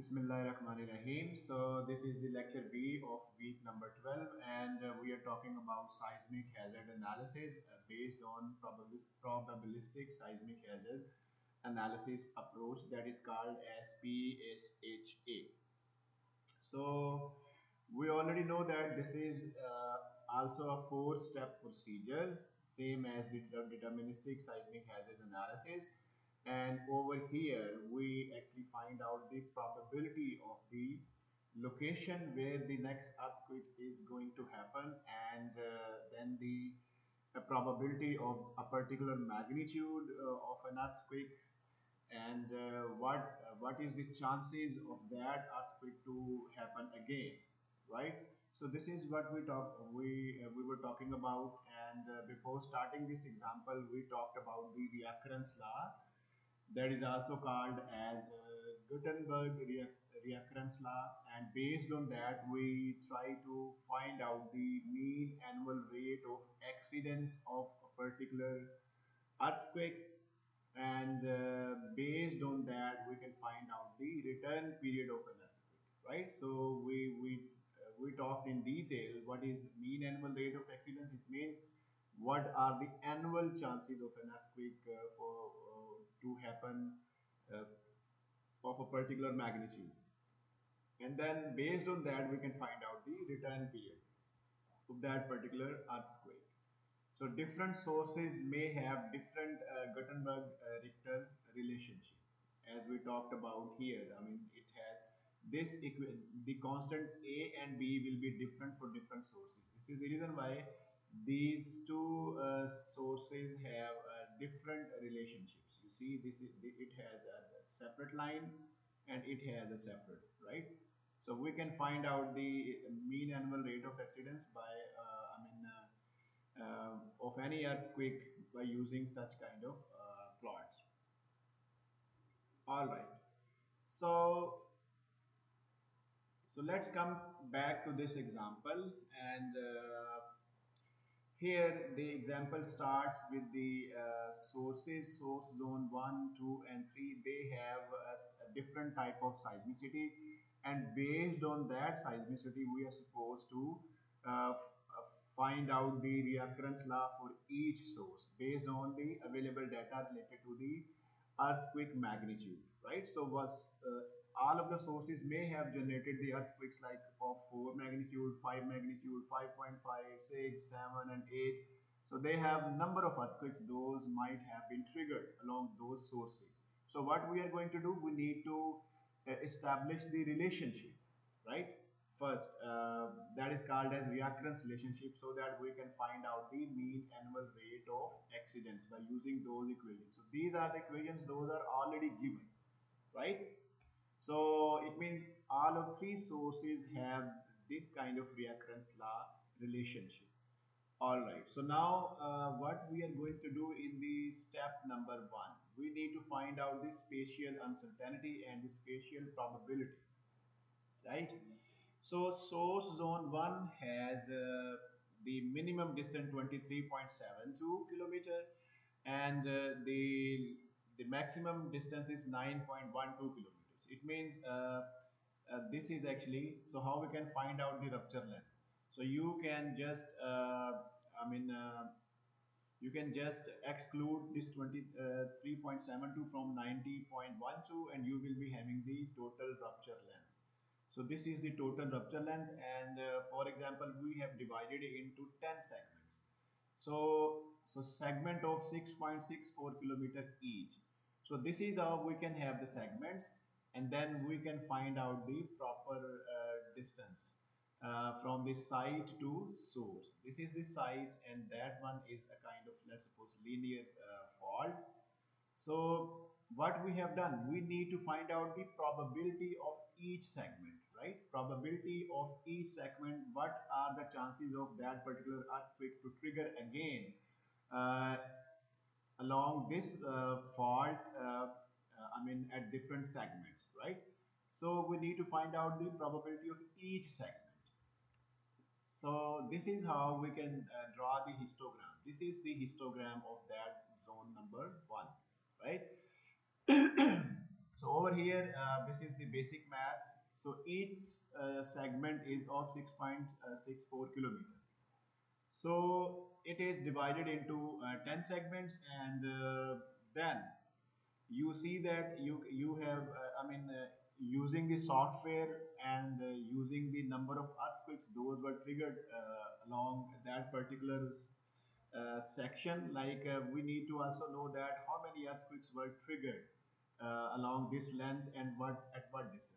Bismillahirrahmanirrahim. So this is the lecture B of week number 12, and we are talking about seismic hazard analysis based on probabilistic seismic hazard analysis approach, that is called as PSHA. So we already know that this is also a four-step procedure, same as the deterministic seismic hazard analysis. And over here, we actually find out the probability of the location where the next earthquake is going to happen, and then the probability of a particular magnitude of an earthquake, and what is the chances of that earthquake to happen again, right? So this is what we were talking about, and before starting this example we talked about the reoccurrence law, that is also called as Gutenberg reoccurrence law, and based on that we try to find out the mean annual rate of accidents of a particular earthquakes, and based on that we can find out the return period of an earthquake, right? So we talked in detail what is mean annual rate of accidents. It means what are the annual chances of an earthquake for to happen uh, of a particular magnitude, and then based on that we can find out the return period of that particular earthquake. So different sources may have different Gutenberg-Richter relationship, as we talked about here. I mean, it has the constant A and B will be different for different sources. This is the reason why these two sources have different relationships. You see, it has a separate line and it has a separate, right? So we can find out the mean annual rate of accidents by, of any earthquake by using such kind of plots. All right. So let's come back to this example, and here the example starts with the sources, source zone 1, 2 and 3. They have a different type of seismicity, and based on that seismicity we are supposed to find out the reoccurrence law for each source based on the available data related to the earthquake magnitude, right? So was all of the sources may have generated the earthquakes like of 4 magnitude, 5 magnitude, 5.5, 6, 7 and 8. So they have number of earthquakes those might have been triggered along those sources. So what we are going to do, we need to establish the relationship, right? First, that is called as reoccurrence relationship, so that we can find out the mean annual rate of accidents by using those equations. So these are the equations, those are already given, right? So it means all of three sources have this kind of reoccurrence law relationship. All right. So now what we are going to do in the step number 1, we need to find out the spatial uncertainty and the spatial probability, right? So source zone 1 has the minimum distance 23.72 kilometer, and the maximum distance is 9.12 kilometers. It means this is actually, so how we can find out the rupture length? So you can just you can just exclude this 23.72 from 90.12, and you will be having the total rupture length. So this is the total rupture length, and for example we have divided it into 10 segments. So segment of 6.64 kilometer each. So this is how we can have the segments, and then we can find out the proper distance from the site to source. This is the site, and that one is a kind of, let's suppose, linear fault. So what we have done, we need to find out the probability of each segment, right? Probability of each segment, what are the chances of that particular earthquake to trigger again uh, along this fault, at different segments, right? So we need to find out the probability of each segment. So this is how we can draw the histogram. This is the histogram of that zone number 1, right? So over here, this is the basic math. So each segment is of 6.64 kilometer. So it is divided into 10 segments, and then you see that you have using the software and using the number of earthquakes those were triggered along that particular section, like we need to also know that how many earthquakes were triggered along this length and what at what distance,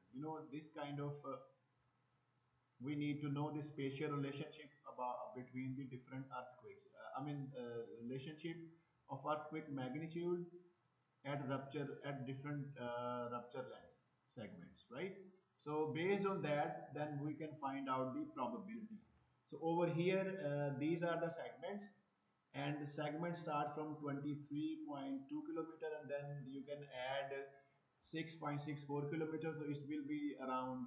this kind of we need to know the spatial relationship about between the different earthquakes. Relationship of earthquake magnitude at rupture at different rupture lengths segments, right? So based on that, then we can find out the probability. So over here, these are the segments, and the segments start from 23.2 kilometer, and then you can add 6.64 kilometers, so it will be around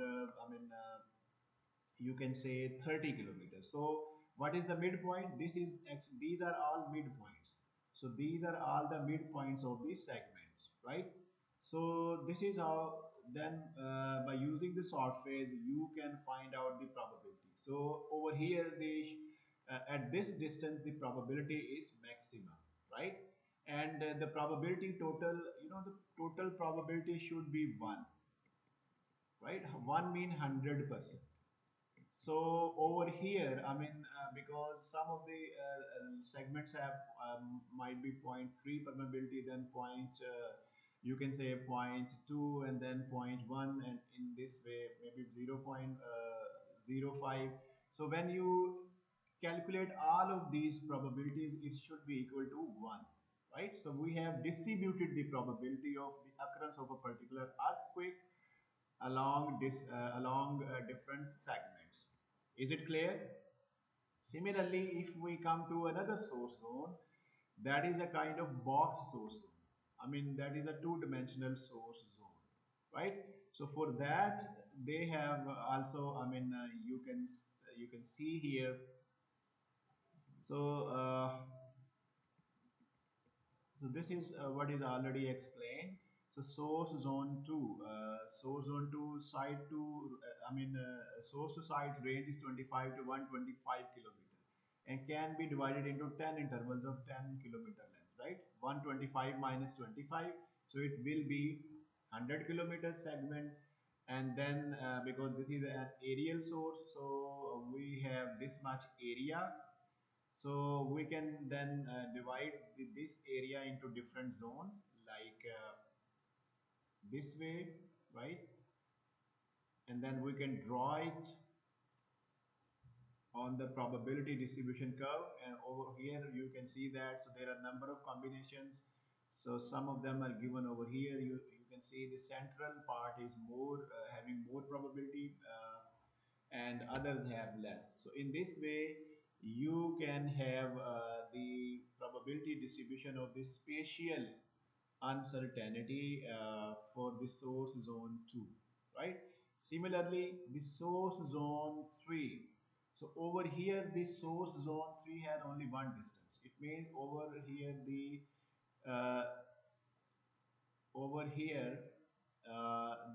you can say 30 kilometers. So what is the midpoint? These are all midpoints. So these are all the midpoints of these segments, right? So this is how, then by using the software you can find out the probability. So over here, the at this distance the probability is maximum, right? And the probability total, the total probability should be 1, right? 1 mean 100%. So over here, because some of the segments have might be point 0.3 probability, then you can say point 0.2, and then point 0.1, and in this way maybe 0.05. So when you calculate all of these probabilities, it should be equal to 1, right? So we have distributed the probability of the occurrence of a particular earthquake along different segments. Is it clear? Similarly, if we come to another source zone, that is a kind of box source zone. That is a two-dimensional source zone, right? So for that, they have also, you can see here. So so this is what is already explained. So source zone 2 site to, source to site range is 25 to 125 kilometer, and can be divided into 10 intervals of 10-kilometer length, right? 125 minus 25, so it will be 100-kilometer segment. And then because this is an aerial source, so we have this much area, so we can then divide this area into different zones, like this way, right? And then we can draw it on the probability distribution curve, and over here you can see that, so there are number of combinations. So some of them are given over here. You can see the central part is more having more probability, and others have less. So in this way you can have the probability distribution of the spatial uncertainty for the source zone 2, right? Similarly, the source zone 3. So over here, the source zone 3 has only one distance. It means uh, over here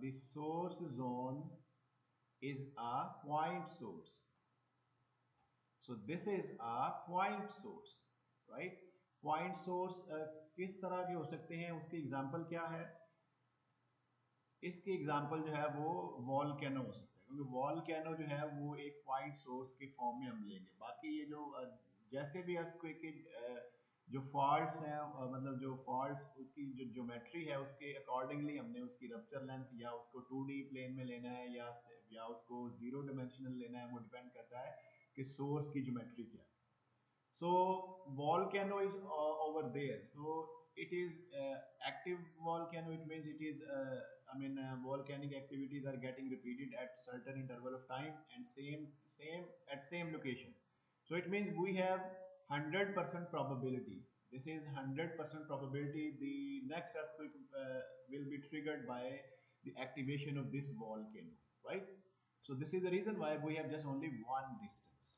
the source zone is a point source. So this is a point source, right? Point source किस तरह के हो सकते हैं, उसके example क्या है? इसके एग्जांपल जो है वो वॉल्केनो हो सकता है, क्योंकि वॉल्केनो जो है वो एक पॉइंट सोर्स के फॉर्म में हम लेंगे। बाकी ये जो जैसे भी अर्थक्वेक के जो फॉल्ट्स हैं, मतलब जो फॉल्ट्स उसकी जो ज्योमेट्री है उसके अकॉर्डिंगली हमने उसकी रप्चर लेंथ या उसको 2D प्लेन में लेना है या उसको 0 डायमेंशनल लेना है, वो डिपेंड करता है कि सोर्स की ज्योमेट्री क्या है। So volcano is over there. So it is active volcano. It means it is volcanic activities are getting repeated at certain interval of time and same at same location. So it means we have 100% probability. This is 100% probability the next earthquake will be triggered by the activation of this volcano, right? So this is the reason why we have just only one distance.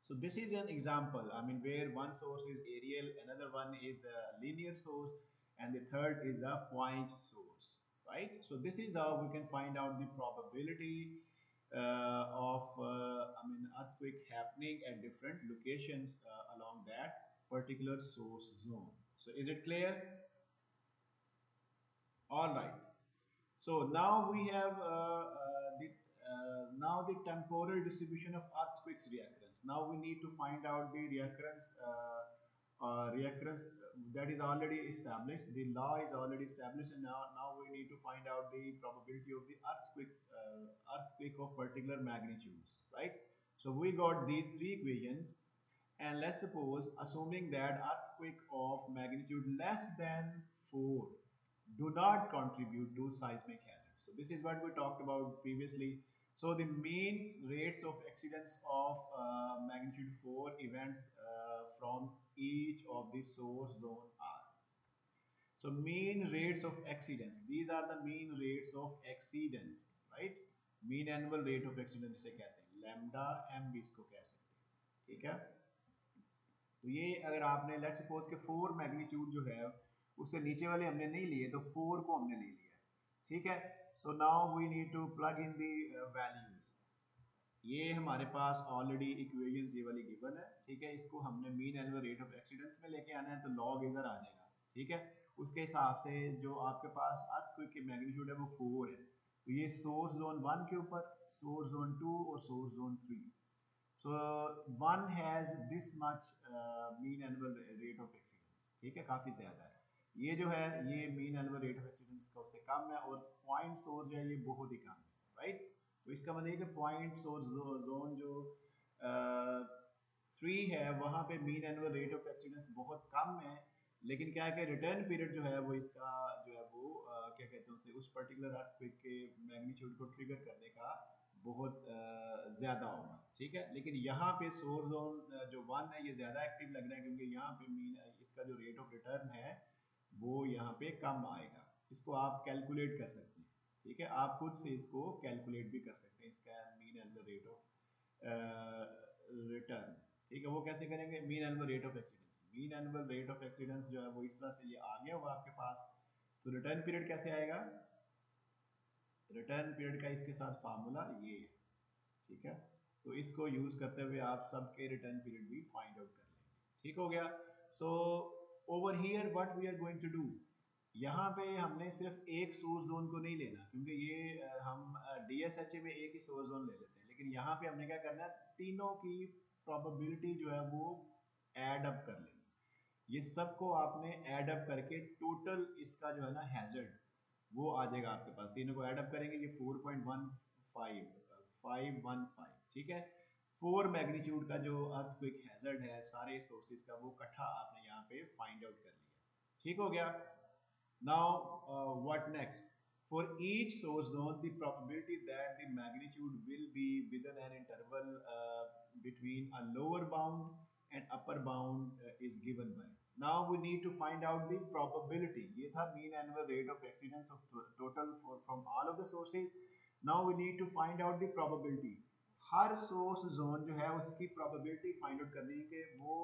So this is an example, where one source is aerial, another one is a linear source, and the third is the point source, right? So this is how we can find out the probability of earthquake happening at different locations along that particular source zone. So is it clear? All right. So now we have now the temporal distribution of earthquakes reoccurrence. Now we need to find out the reoccurrence that is already established. The law is already established, and now we need to find out the probability of the earthquake of particular magnitudes, right? So we got these three equations, and let's suppose, assuming that earthquake of magnitude less than 4 do not contribute to seismic hazard. So this is what we talked about previously. So the mean rates of accidents of magnitude 4 events from each of the source zone are. So mean rates of accidents, these are the mean rates of accidents, right? Mean annual rate of exceedance जिसे कहते हैं, lambda M भी इसको कह सकते हैं, ठीक है? तो ये अगर आपने लेट्स सपोज के 4 मैग्नीट्यूड जो है उससे नीचे वाले हमने नहीं लिए, तो 4 को हमने ले लिया, ठीक है? So now we need to plug in the values. ये हमारे पास ऑलरेडी इक्वेशंस ये वाली गिवन है, ठीक है? इसको हमने मीन एनुअल रेट ऑफ एक्सीडेंस में लेके आना है, तो लॉग इधर आ जाएगा, ठीक है? उसके हिसाब से जो आपके पास अर्थक्वेक की मैग्नीट्यूड है वो 4 है, तो ये सोर्स जोन 1 के ऊपर, सोर्स जोन 2 और source zone 3। So one has this much mean annual rate of accidents, ठीक है? काफी ज्यादा है ये जो है, ये मीन एनुअल रेट ऑफ एक्सीडेंस का उससे कम है, और पॉइंट सोर्स जो है ये बहुत ही कम है, राइट? तो इसका मतलब है कि पॉइंट सोर्स जोन जो 3 है वहाँ पे मीन एनुअल रेट ऑफ एक्सीडेंस बहुत कम है, लेकिन क्या है कि रिटर्न पीरियड जो है वो इसका जो है वो क्या कहते हैं उसे, उस पर्टिकुलर अर्थक्वेक के मैग्नीट्यूड को ट्रिगर करने का बहुत ज़्यादा होगा, ठीक है? लेकिन यहाँ पे सोर्स जोन जो 1 है ये ज़्यादा एक्टिव लग रहा है, क्योंकि यहाँ पे मीन इसका जो रेट ऑफ रिटर्न है वो यहाँ पे कम आएगा। इसको आप कैलकुलेट कर सकते हैं, ठीक है? आप खुद से इसको कैलकुलेट भी कर सकते हैं, इसका mean annual rate of return, ठीक है? वो कैसे करेंगे? Mean annual rate of exceedance, mean annual rate of exceedance जो है वो इस तरह से ये आ गया हुआ आपके पास, तो रिटर्न पीरियड कैसे आएगा? रिटर्न पीरियड का इसके साथ फार्मूला ये है, ठीक है? तो इसको यूज करते हुए आप सबके रिटर्न पीरियड भी फाइंड आउट कर लेंगे, ठीक हो गया? So over here what we are going to do, यहाँ पे हमने सिर्फ एक सोर्स जोन को नहीं लेना, क्योंकि ये हम डीएसएचए में एक ही सोर्स जोन ले लेते हैं, लेकिन यहाँ पे हमने क्या करना है, तीनों की प्रोबेबिलिटी जो है वो ऐड अप कर लेनी। ये सबको आपने ऐड अप करके टोटल इसका जो है ना हैजर्ड वो आ जाएगा आपके पास, तीनों को ऐड अप करेंगे, ये 4.15 ठीक है? 4 मैग्नीट्यूड का जो अर्थक्वेक हैजर्ड है सारे सोर्सेज का, वो इकट्ठा आपने यहाँ पे फाइंड आउट कर लिया, ठीक हो गया? Now, what next? For each source zone, the probability that the magnitude will be within an interval between a lower bound and upper bound is given by. Now we need to find out the probability. ये था mean annual rate of accidents of total from all of the sources. Now we need to find out the probability. Her source zone जो है उसकी probability find out करनी है कि वो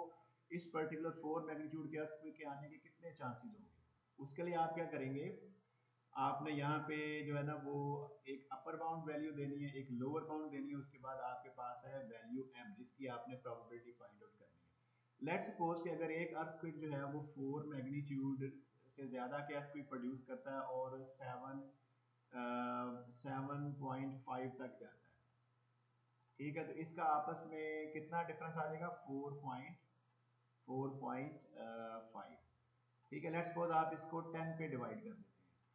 इस particular 4 magnitude के earthquake के आने के कितने chances होंगे। उसके लिए आप क्या करेंगे, आपने यहाँ पे जो है ना वो एक अपर बाउंड वैल्यू देनी है, एक लोअर बाउंड देनी है, उसके बाद आपके पास है वैल्यू m, जिसकी आपने प्रोबेबिलिटी फाइंड आउट करनी है। लेट्स सपोज कि अगर एक अर्थक्वेक जो है वो 4 मैग्नीट्यूड से ज़्यादा के अर्थक्वेक प्रोड्यूस करता है और 7.5 तक जाता है, ठीक है? तो इसका आपस में कितना डिफरेंस आ जाएगा? 4.5, ठीक है? लेट्स सपोज आप इसको 10 पे डिवाइड कर देते हैं,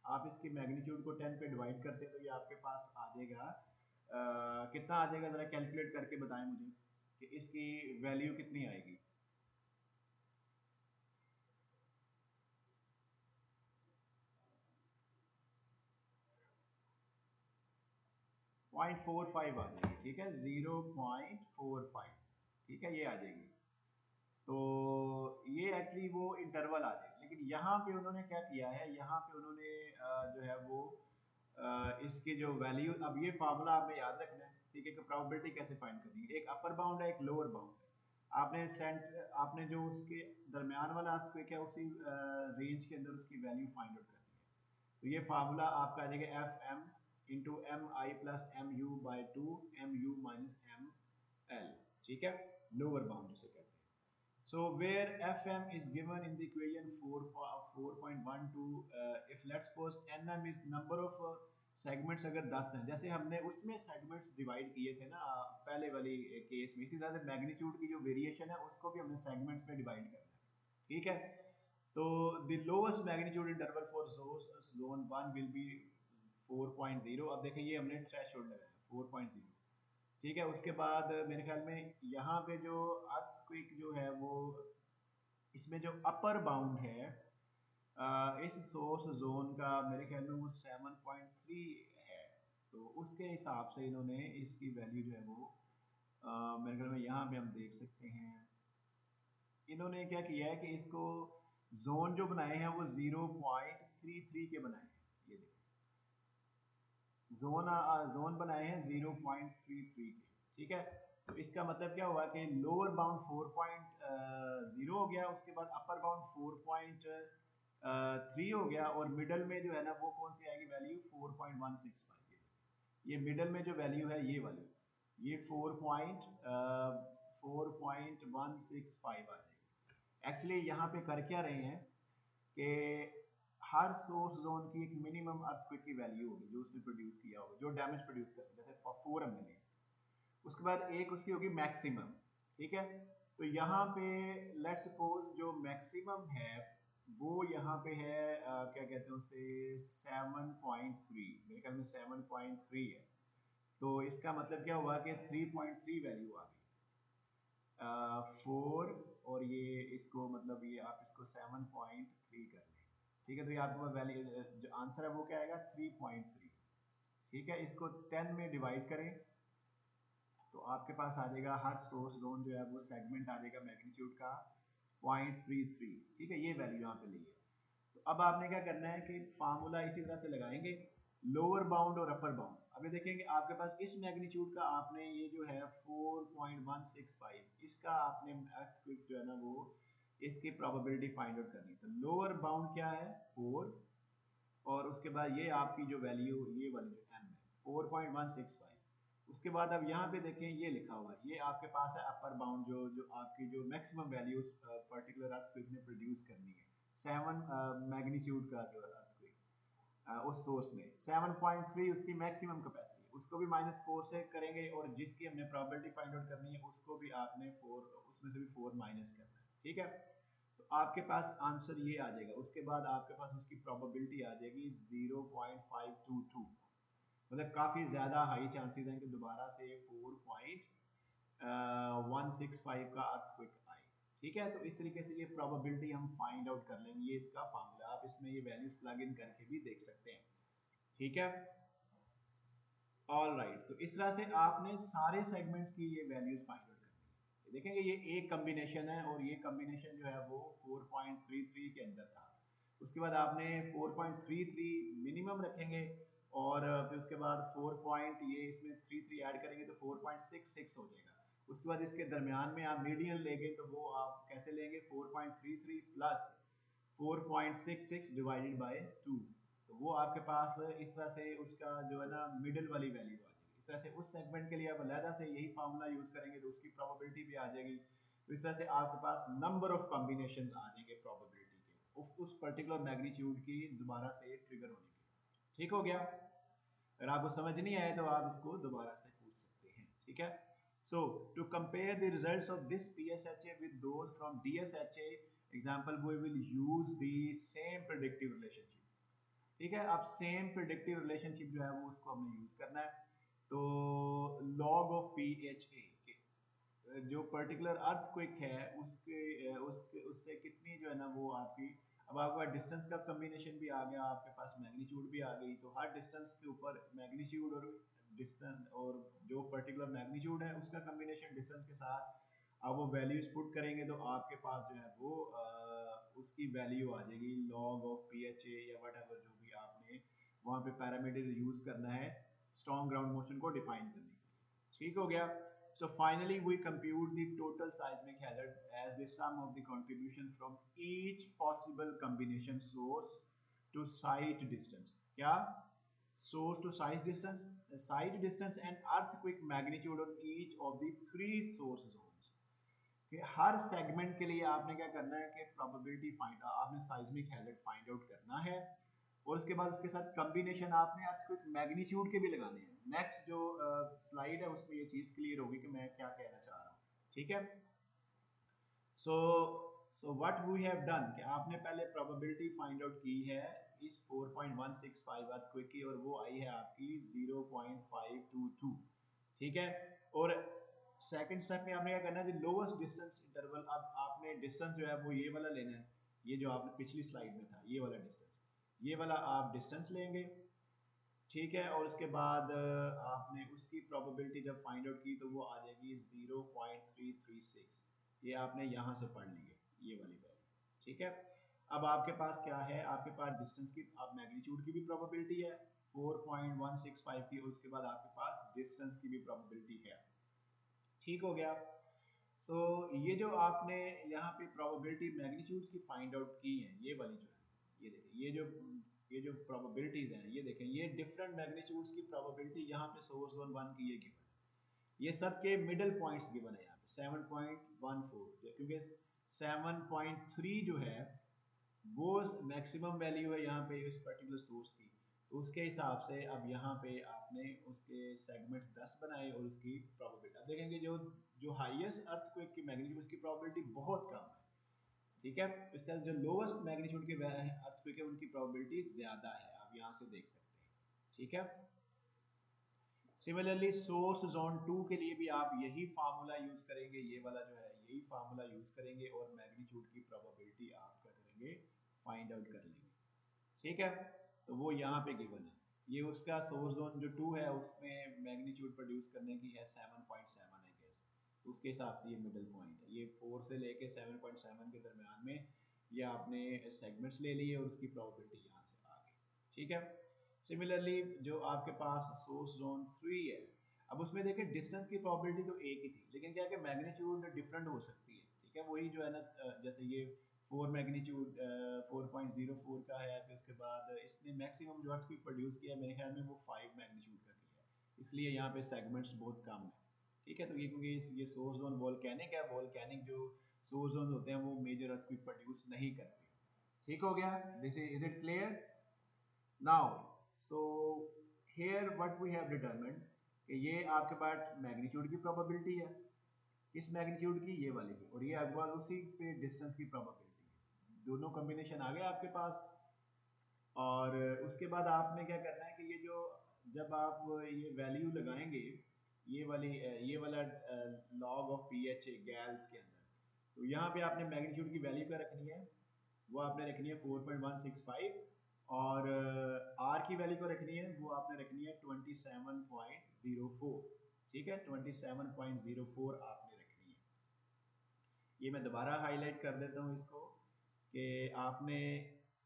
आप इसकी मैग्नीट्यूड को 10 पे डिवाइड करते हैं, तो ये आपके पास आ जाएगा कितना आ जाएगा, जरा कैलकुलेट करके बताएं मुझे कि इसकी वैल्यू कितनी आएगी। .45 आ जाएगी, ठीक है? 0.45, ठीक है? ये आ जाएगी, तो ये एक्चुअली वो इंटरवल आ जाएगा। लेकिन यहाँ पे उन्होंने क्या किया है, यहाँ पे उन्होंने जो है वो इसकी जो वैल्यू, अब ये फार्मूला आपने याद रखना है, ठीक है? कि प्रोबेबिलिटी कैसे फाइंड करनी है, एक अपर बाउंड है एक लोअर बाउंड है। आपने जो उसके दरमियान वाला अर्थक्वेक है उसी रेंज के अंदर उसकी वैल्यू फाइंड आउट करनी है। तो ये फार्मूला आपका आ जाएगा F M into M I plus M U by two M U minus M L, ठीक है, लोअर बाउंड जिसे कहते हैं। So where Fm is given in the equation 4.12, if let's suppose Nm is number of segments अगर 10 हैं, जैसे हमने उसमें segments divide किए थे ना पहले वाली केस में, इसी तरह से मैग्नीट्यूड की जो वेरिएशन है उसको भी हमने segments में डिवाइड करना है, ठीक है। तो the lowest magnitude interval for zone 1 will be 4.0। अब देखें ये हमने थ्रेशोल्ड लगाया 4.0, ठीक है। उसके बाद मेरे ख्याल में यहाँ पे जो अर्थक्वेक जो है वो इसमें जो अपर बाउंड है इस सोर्स जोन का मेरे ख्याल में वो 7.3 है। तो उसके हिसाब से इन्होंने इसकी वैल्यू जो है वो मेरे ख्याल में यहाँ पे हम देख सकते हैं इन्होंने क्या किया है कि इसको जोन जो बनाए हैं वो 0.33 के बनाए हैं। ये देखिए जोन बनाए हैं 0.33 के, ठीक है। तो इसका मतलब क्या हुआ कि लोअर बाउंड 4.0 हो गया, उसके बाद अपर बाउंड 4.3 हो गया, और मिडल में जो है ना वो कौन सी आएगी वैल्यू 4.165। ये मिडल में जो वैल्यू है ये वाली, ये 4.165 आ जाएगी। एक्चुअली यहाँ पे कर क्या रहे हैं कि हर सोर्स जोन की एक मिनिमम अर्थक्वेक की वैल्यू होगी जो उसने प्रोड्यूस किया होगा, जो डैमेज प्रोड्यूस कर सकता है, जैसे 4 हमने लिया, उसके बाद एक उसकी होगी मैक्सिमम, ठीक है। तो यहाँ पे लेट्स सपोज जो मैक्सिमम है वो यहाँ पे है क्या कहते हैं उसे 7.3, मेरे ख्याल में 7.3 है। तो इसका मतलब क्या हुआ कि 3.3 वैल्यू आ गई 4, और ये इसको मतलब ये आप इसको 7.3 कर लें, ठीक है। तो ये आपके पास वैल्यू जो आंसर है वो क्या आएगा 3.3, ठीक है। इसको 10 में डिवाइड करें तो आपके पास आ जाएगा हर सोर्स जोन जो है वो सेगमेंट आ जाएगा मैग्नीट्यूड का 0.33, ठीक है। ये वैल्यू यहाँ पे ली है। तो अब आपने क्या करना है कि फार्मूला इसी तरह से लगाएंगे, लोअर बाउंड और अपर बाउंड। अभी देखेंगे आपके पास इस मैग्नीट्यूड का आपने ये जो है 4.165 इसका आपने अर्थक्वेक जो है ना वो इसकी प्रोबेबिलिटी फाइंड आउट करनी है। तो लोअर बाउंड क्या है 4, और उसके बाद ये आपकी जो वैल्यू ये वाली जो m है 4.165। उसके बाद अब यहाँ पे देखें ये लिखा हुआ है, ये आपके पास है अपर बाउंड जो जो आपकी जो मैक्सिमम वैल्यू पर्टिकुलर अर्थक्वेक ने प्रोड्यूस करनी है 7 मैग्नीट्यूड का जो अर्थक्वेक उस सोर्स में 7.3 उसकी मैक्सिमम कैपेसिटी है, उसको भी -4 से करेंगे, और जिसकी हमने प्रोबेबिलिटी फाइंड आउट करनी है उसको भी आपने 4 उसमें से भी 4 माइनस करना है, ठीक है। तो आपके पास आंसर ये आ जाएगा। उसके बाद आपके पास उसकी प्रोबेबिलिटी आ जाएगी 0.522, मतलब काफी ज्यादा हाई चांसेस हैं कि दोबारा से 4.165 का अर्थक्वेक आए, ठीक है। तो इस तरीके से ये प्रोबेबिलिटी हम फाइंड आउट कर लेंगे, ये इसका फार्मूला आप इसमें ये वैल्यूज प्लग इन करके भी देख सकते हैं, ठीक है। ऑल राइट, तो इस तरह से आपने सारे सेगमेंट्स की ये वैल्यूज फाइंड आउट करनी है। देखेंगे ये एक कॉम्बिनेशन है, और ये कॉम्बिनेशन जो है वो 4.33 के अंदर था। उसके बाद आपने 4.33 मिनिमम रखेंगे, और फिर उसके बाद 4 पॉइंट ये इसमें 33 ऐड करेंगे तो 4.66 हो जाएगा। उसके बाद इसके दरमियान में आप मीडियन लेंगे तो वो आप कैसे लेंगे 4.33 प्लस 4.66 डिवाइडेड बाय 2, तो वो आपके पास इस तरह से उसका जो है ना मिडिल वाली वैल्यू आ जाएगी। इस तरह से उस सेगमेंट के लिए आप अलहदा से यही फार्मूला यूज करेंगे तो उसकी प्रोबेबिलिटी भी आ जाएगी। तो इस तरह से आपके पास नंबर ऑफ कॉम्बिनेशंस आ जाएंगे प्रोबेबिलिटी के उस पर्टिकुलर मैग्नीट्यूड की दोबारा से ट्रिगर होने के। ठीक हो गया? अगर आपको समझ नहीं आए तो आप इसको दोबारा से पूछ सकते हैं, ठीक है। So to compare the results of this PSHA with those from DSHA example, we will use the same predictive relationship, ठीक है। अब सेम प्रिडिक्टिव रिलेशनशिप जो है वो उसको हमने यूज करना है। तो लॉग ऑफ PHA जो पर्टिकुलर अर्थक्वेक है उससे कितनी जो है ना वो आपकी, अब आपके पास डिस्टेंस का कॉम्बिनेशन भी आ गया, आपके पास मैग्नीट्यूड भी आ गई, तो हर डिस्टेंस के ऊपर मैग्नीट्यूड और डिस्टेंस और जो पर्टिकुलर मैग्नीट्यूड है उसका कॉम्बिनेशन डिस्टेंस के साथ अब वो वैल्यूज पुट करेंगे तो आपके पास जो है वो उसकी वैल्यू आ जाएगी लॉग ऑफ PHA या वट एवर जो भी आपने वहाँ पे पैरामीटर यूज करना है स्ट्रॉन्ग ग्राउंड मोशन को डिफाइन करने के लिए। ठीक हो गया? So finally we compute the total seismic hazard as the sum of the contribution from each possible combination source to site distance. क्या? Source to site distance and earthquake magnitude on each of the three source zones. कि हर segment के लिए आपने क्या करना है कि probability find आपने साइज्मिक हैजर्ड फाइंड आउट करना है और उसके बाद उसके साथ कॉम्बिनेशन आपने अर्थक्वेक मैग्नीट्यूड के भी लगाने हैं। नेक्स्ट जो स्लाइड है उसमें ये चीज क्लियर होगी कि मैं क्या कहना चाह रहा हूँ। ठीक है, so what we have done कि आपने पहले प्रोबेबिलिटी फाइंड आउट की है इस 4.165 अर्थक्वेक की और वो आई है आपकी 0.522। ठीक है, और सेकंड स्टेप में आपने क्या करना है, लोवेस्ट डिस्टेंस इंटरवल। अब आपने डिस्टेंस जो है वो ये वाला लेना है, ये जो आपने पिछली स्लाइड में था ये वाला डिस्टेंस, ये वाला आप डिस्टेंस लेंगे। ठीक है, और उसके बाद आपने उसकी प्रोबेबिलिटी जब फाइंड आउट की तो वो आ जाएगी 0.336। ये आपने यहाँ से पढ़ ली है ये वाली वैल्यू। ठीक है, अब आपके पास क्या है, आपके पास डिस्टेंस की आप मैग्नीट्यूड की भी प्रोबेबिलिटी है 4.165 की, और उसके बाद आपके पास डिस्टेंस की भी प्रोबेबिलिटी है। ठीक हो गया। सो ये जो आपने यहाँ पे प्रोबेबिलिटी मैग्नीट्यूड्स की फाइंड आउट की है, ये वाली जो है, ये देखें, ये जो प्रोबेबिलिटीज हैं, ये देखें, ये डिफरेंट मैग्नीट्यूड्स की प्रोबेबिलिटी यहाँ पे सोर्स जोन 1 की ये गिवन है, ये सब के मिडिल पॉइंट्स गिवन है यहाँ पे 7.14, क्योंकि 7.3 जो है वो मैक्सिमम वैल्यू है यहाँ पे इस पर्टिकुलर सोर्स की, तो उसके हिसाब से अब यहाँ पे आपने उसके सेगमेंट्स 10 बनाए और उसकी प्रोबेबिलिटी अब देखेंगे जो जो हाईएस्ट अर्थक्वेक की मैग्नीट्यूड उसकी प्रोबेबिलिटी बहुत कम है। ठीक है, इस तरह जो लोवेस्ट मैग्नीट्यूड के अर्थक्वेक है उनकी प्रोबेबिलिटी ज्यादा है, आप यहाँ से देख सकते हैं। ठीक है, सिमिलरली सोर्स जोन 2 के लिए भी आप यही फार्मूला यूज करेंगे, ये वाला जो है यही फार्मूला यूज करेंगे और मैग्नीट्यूड की प्रोबेबिलिटी आप क्या करेंगे, फाइंड आउट कर लेंगे। ठीक है, तो वो यहाँ पे गिवन है, ये उसका सोर्स जोन जो 2 है उसमें मैग्नीट्यूड प्रोड्यूस करने की है 7.7 आई गेस, उसके हिसाब से ये मिडिल पॉइंट है, ये 4 से लेके 7.7 के दरमियान में ये आपने सेगमेंट्स ले लिए और उसकी प्रोबेबिलिटी यहाँ से आ गई। ठीक है, सिमिलरली जो आपके पास सोर्स जोन 3 है, अब उसमें देखिए डिस्टेंस की प्रोबेबिलिटी तो एक ही थी, लेकिन क्या है कि मैग्नीट्यूड डिफरेंट हो सकती है। ठीक है, वही जो है ना, जैसे ये 4 मैग्नीट्यूड 4.04 का है, फिर उसके बाद इसने मैक्सिमम जो अर्थक्वेक प्रोड्यूस किया मेरे ख्याल में वो 5 मैग्नीट्यूड का किया है, इसलिए यहाँ पे सेगमेंट्स बहुत कम है। ठीक है, तो ये क्योंकि ये सोर्स जोन वोल्केनिक है, वोल्केनिक जो सोर्स जोन होते हैं वो मेजर अर्थक्वेक प्रोड्यूस नहीं करते। ठीक हो गया, this is it clear now? So here what we have determined कि ये आपके पास मैग्नीट्यूड की प्रोबेबिलिटी है, किस मैग्नीट्यूड की, ये वाली की, और ये अगवा उसी पे डिस्टेंस की प्रोबेबिलिटी है, दोनों कॉम्बिनेशन आ गए आपके पास। और उसके बाद आपने क्या करना है कि ये जो जब आप ये वैल्यू लगाएंगे ये वाला लॉग ऑफ पीएच गैल्स के अंदर, तो यहाँ पे आपने मैग्नीट्यूड की वैल्यू क्या रखनी है, वो आपने रखनी है 4.165 और आर की वैल्यू को रखनी है, वो आपने रखनी है 27.04। ठीक है, 27.04 आपने रखनी है। ये मैं दोबारा हाईलाइट कर देता हूँ इसको कि आपने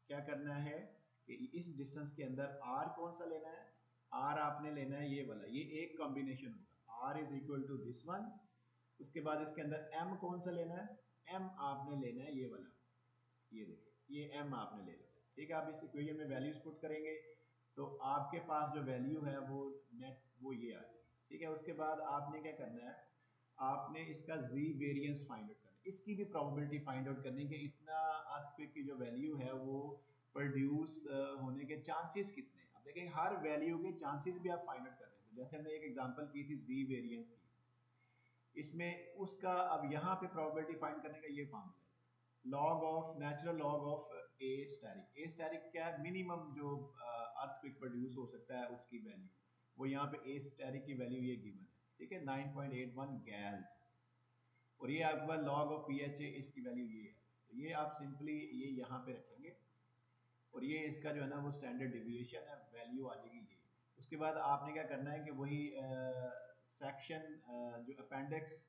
क्या करना है कि इस डिस्टेंस के अंदर आर कौन सा लेना है, आर आपने लेना है ये वाला, ये एक कॉम्बिनेशन होगा, R is equal to this one. उसके बाद इसके अंदर एम कौन सा लेना है, एम आपने लेना है ये वाला, ये देखिए ये एम आपने ले लेना है। ठीक है, आप इस इक्वेशन में वैल्यूज पुट करेंगे तो आपके पास जो वैल्यू है वो नेट वो ये आ जाएगी। ठीक है, उसके बाद आपने क्या करना है, आपने इसका जी वेरिएंस फाइंड आउट करना है, इसकी भी प्रोबेबिलिटी फाइंड आउट करनी कि इतना अर्थक्वेक की जो वैल्यू है वो प्रोड्यूस होने के चांसेस कितने हैं। अब देखें हर वैल्यू के चांसेस भी आप फाइंड आउट कर रहे हैं, तो जैसे हमने एक एग्जांपल की थी जी वेरिएंस की, इसमें उसका अब यहाँ पे प्रोबेबिलिटी फाइंड करने का ये फॉर्मूला है, log of natural log of a static. A static क्या है, मिनिमम जो अर्थक्वेक प्रोड्यूस हो सकता है उसकी वैल्यू, वो यहाँ पे ए स्टैटिक की वैल्यू ये गिवन है। ठीक है, 9.81 गैल्स, और ये आपका लॉग ऑफ पीएच इसकी वैल्यू ये है, तो ये आप सिंपली ये यहाँ पे रखेंगे और ये इसका जो है ना वो स्टैंडर्ड डिविएशन है, वैल्यू आ जाएगी ये। उसके बाद आपने क्या करना है कि वही सेक्शन जो अपेंडिक्स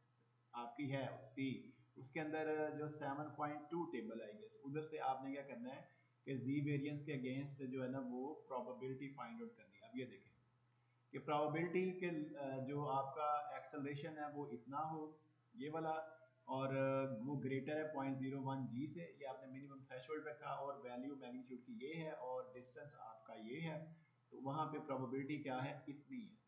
आपकी है उसकी, उसके अंदर जो 7.2 टेबल है गेस, उधर से आपने क्या करना है कि जी वेरिएंस के अगेंस्ट जो है ना वो प्रोबेबिलिटी फाइंड आउट करनी है। अब ये देखें कि प्रोबेबिलिटी के जो आपका एक्सेलरेशन है वो इतना हो, ये वाला, और वो ग्रेटर है 0.01 जी से, ये आपने मिनिमम थ्रेशोल्ड रखा, और वैल्यू मैग्नीट्यूड की ये है और डिस्टेंस आपका ये है, तो वहाँ पे प्रोबेबिलिटी क्या है, इतनी है।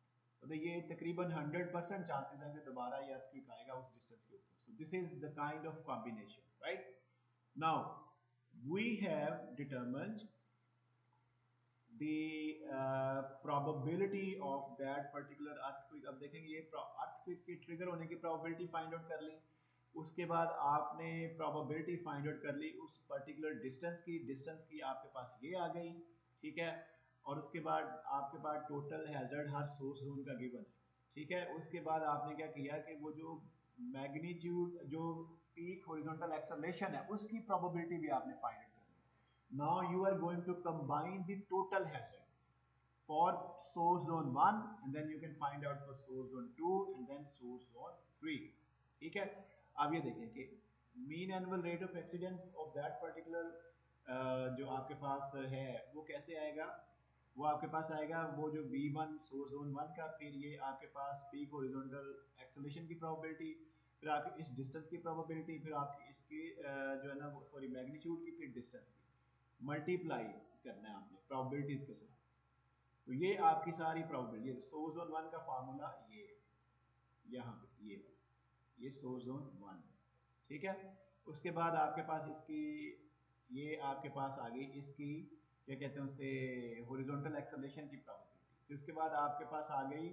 तो ये तकरीबन 100% चांसेस है कि दोबारा ये अर्थक्वेक आएगा उस डिस्टेंस के ऊपर। So this is the kind of combination, right. Now we have determined the probability of that particular earthquake। अब देखेंगे ये earthquake के ट्रिगर होने की probability फाइंड आउट कर ली, उसके बाद आपने probability फाइंड आउट कर ली उस पर्टिकुलर डिस्टेंस की आपके पास ये आ गई, ठीक है। और उसके बाद आपके पास टोटल हैजर्ड हर सोर्स जोन का गिवन है, ठीक है। उसके बाद आपने क्या किया कि वो जो मैग्नीट्यूड, जो पीक हॉरिजॉन्टल एक्सेलरेशन है, उसकी प्रोबेबिलिटी भी आपने फाइंड आउट कर ली। Now you are going to combine the total hazard for source zone 1 and then you can find out for source zone 2 and then source zone 3, ठीक है। अब ये देखें कि mean annual rate of exceedance of that particular जो आपके पास है वो कैसे आएगा, वो आपके पास आएगा वो जो V1 सोर्स जोन 1 का, फिर ये आपके पास पीक हॉरिजॉन्टल एक्सेलरेशन की प्रोबेबिलिटी, फिर आपकी इस डिस्टेंस की प्रोबेबिलिटी, फिर आपकी इसकी जो है ना वो सॉरी मैग्नीट्यूड की, फिर डिस्टेंस की मल्टीप्लाई करना है आपने प्रोबेबिलिटीज के साथ। तो ये आपकी सारी प्रोबेबिलिटी, सोर्स जोन 1 का फार्मूला ये यहाँ पे ये सोर्स जोन 1, ठीक है। उसके बाद आपके पास इसकी ये आपके पास आ गई इसकी क्या कहते हैं उसे हॉरिजॉन्टल एक्सेलरेशन की प्रोबेबिलिटी, फिर उसके बाद आपके पास आ गई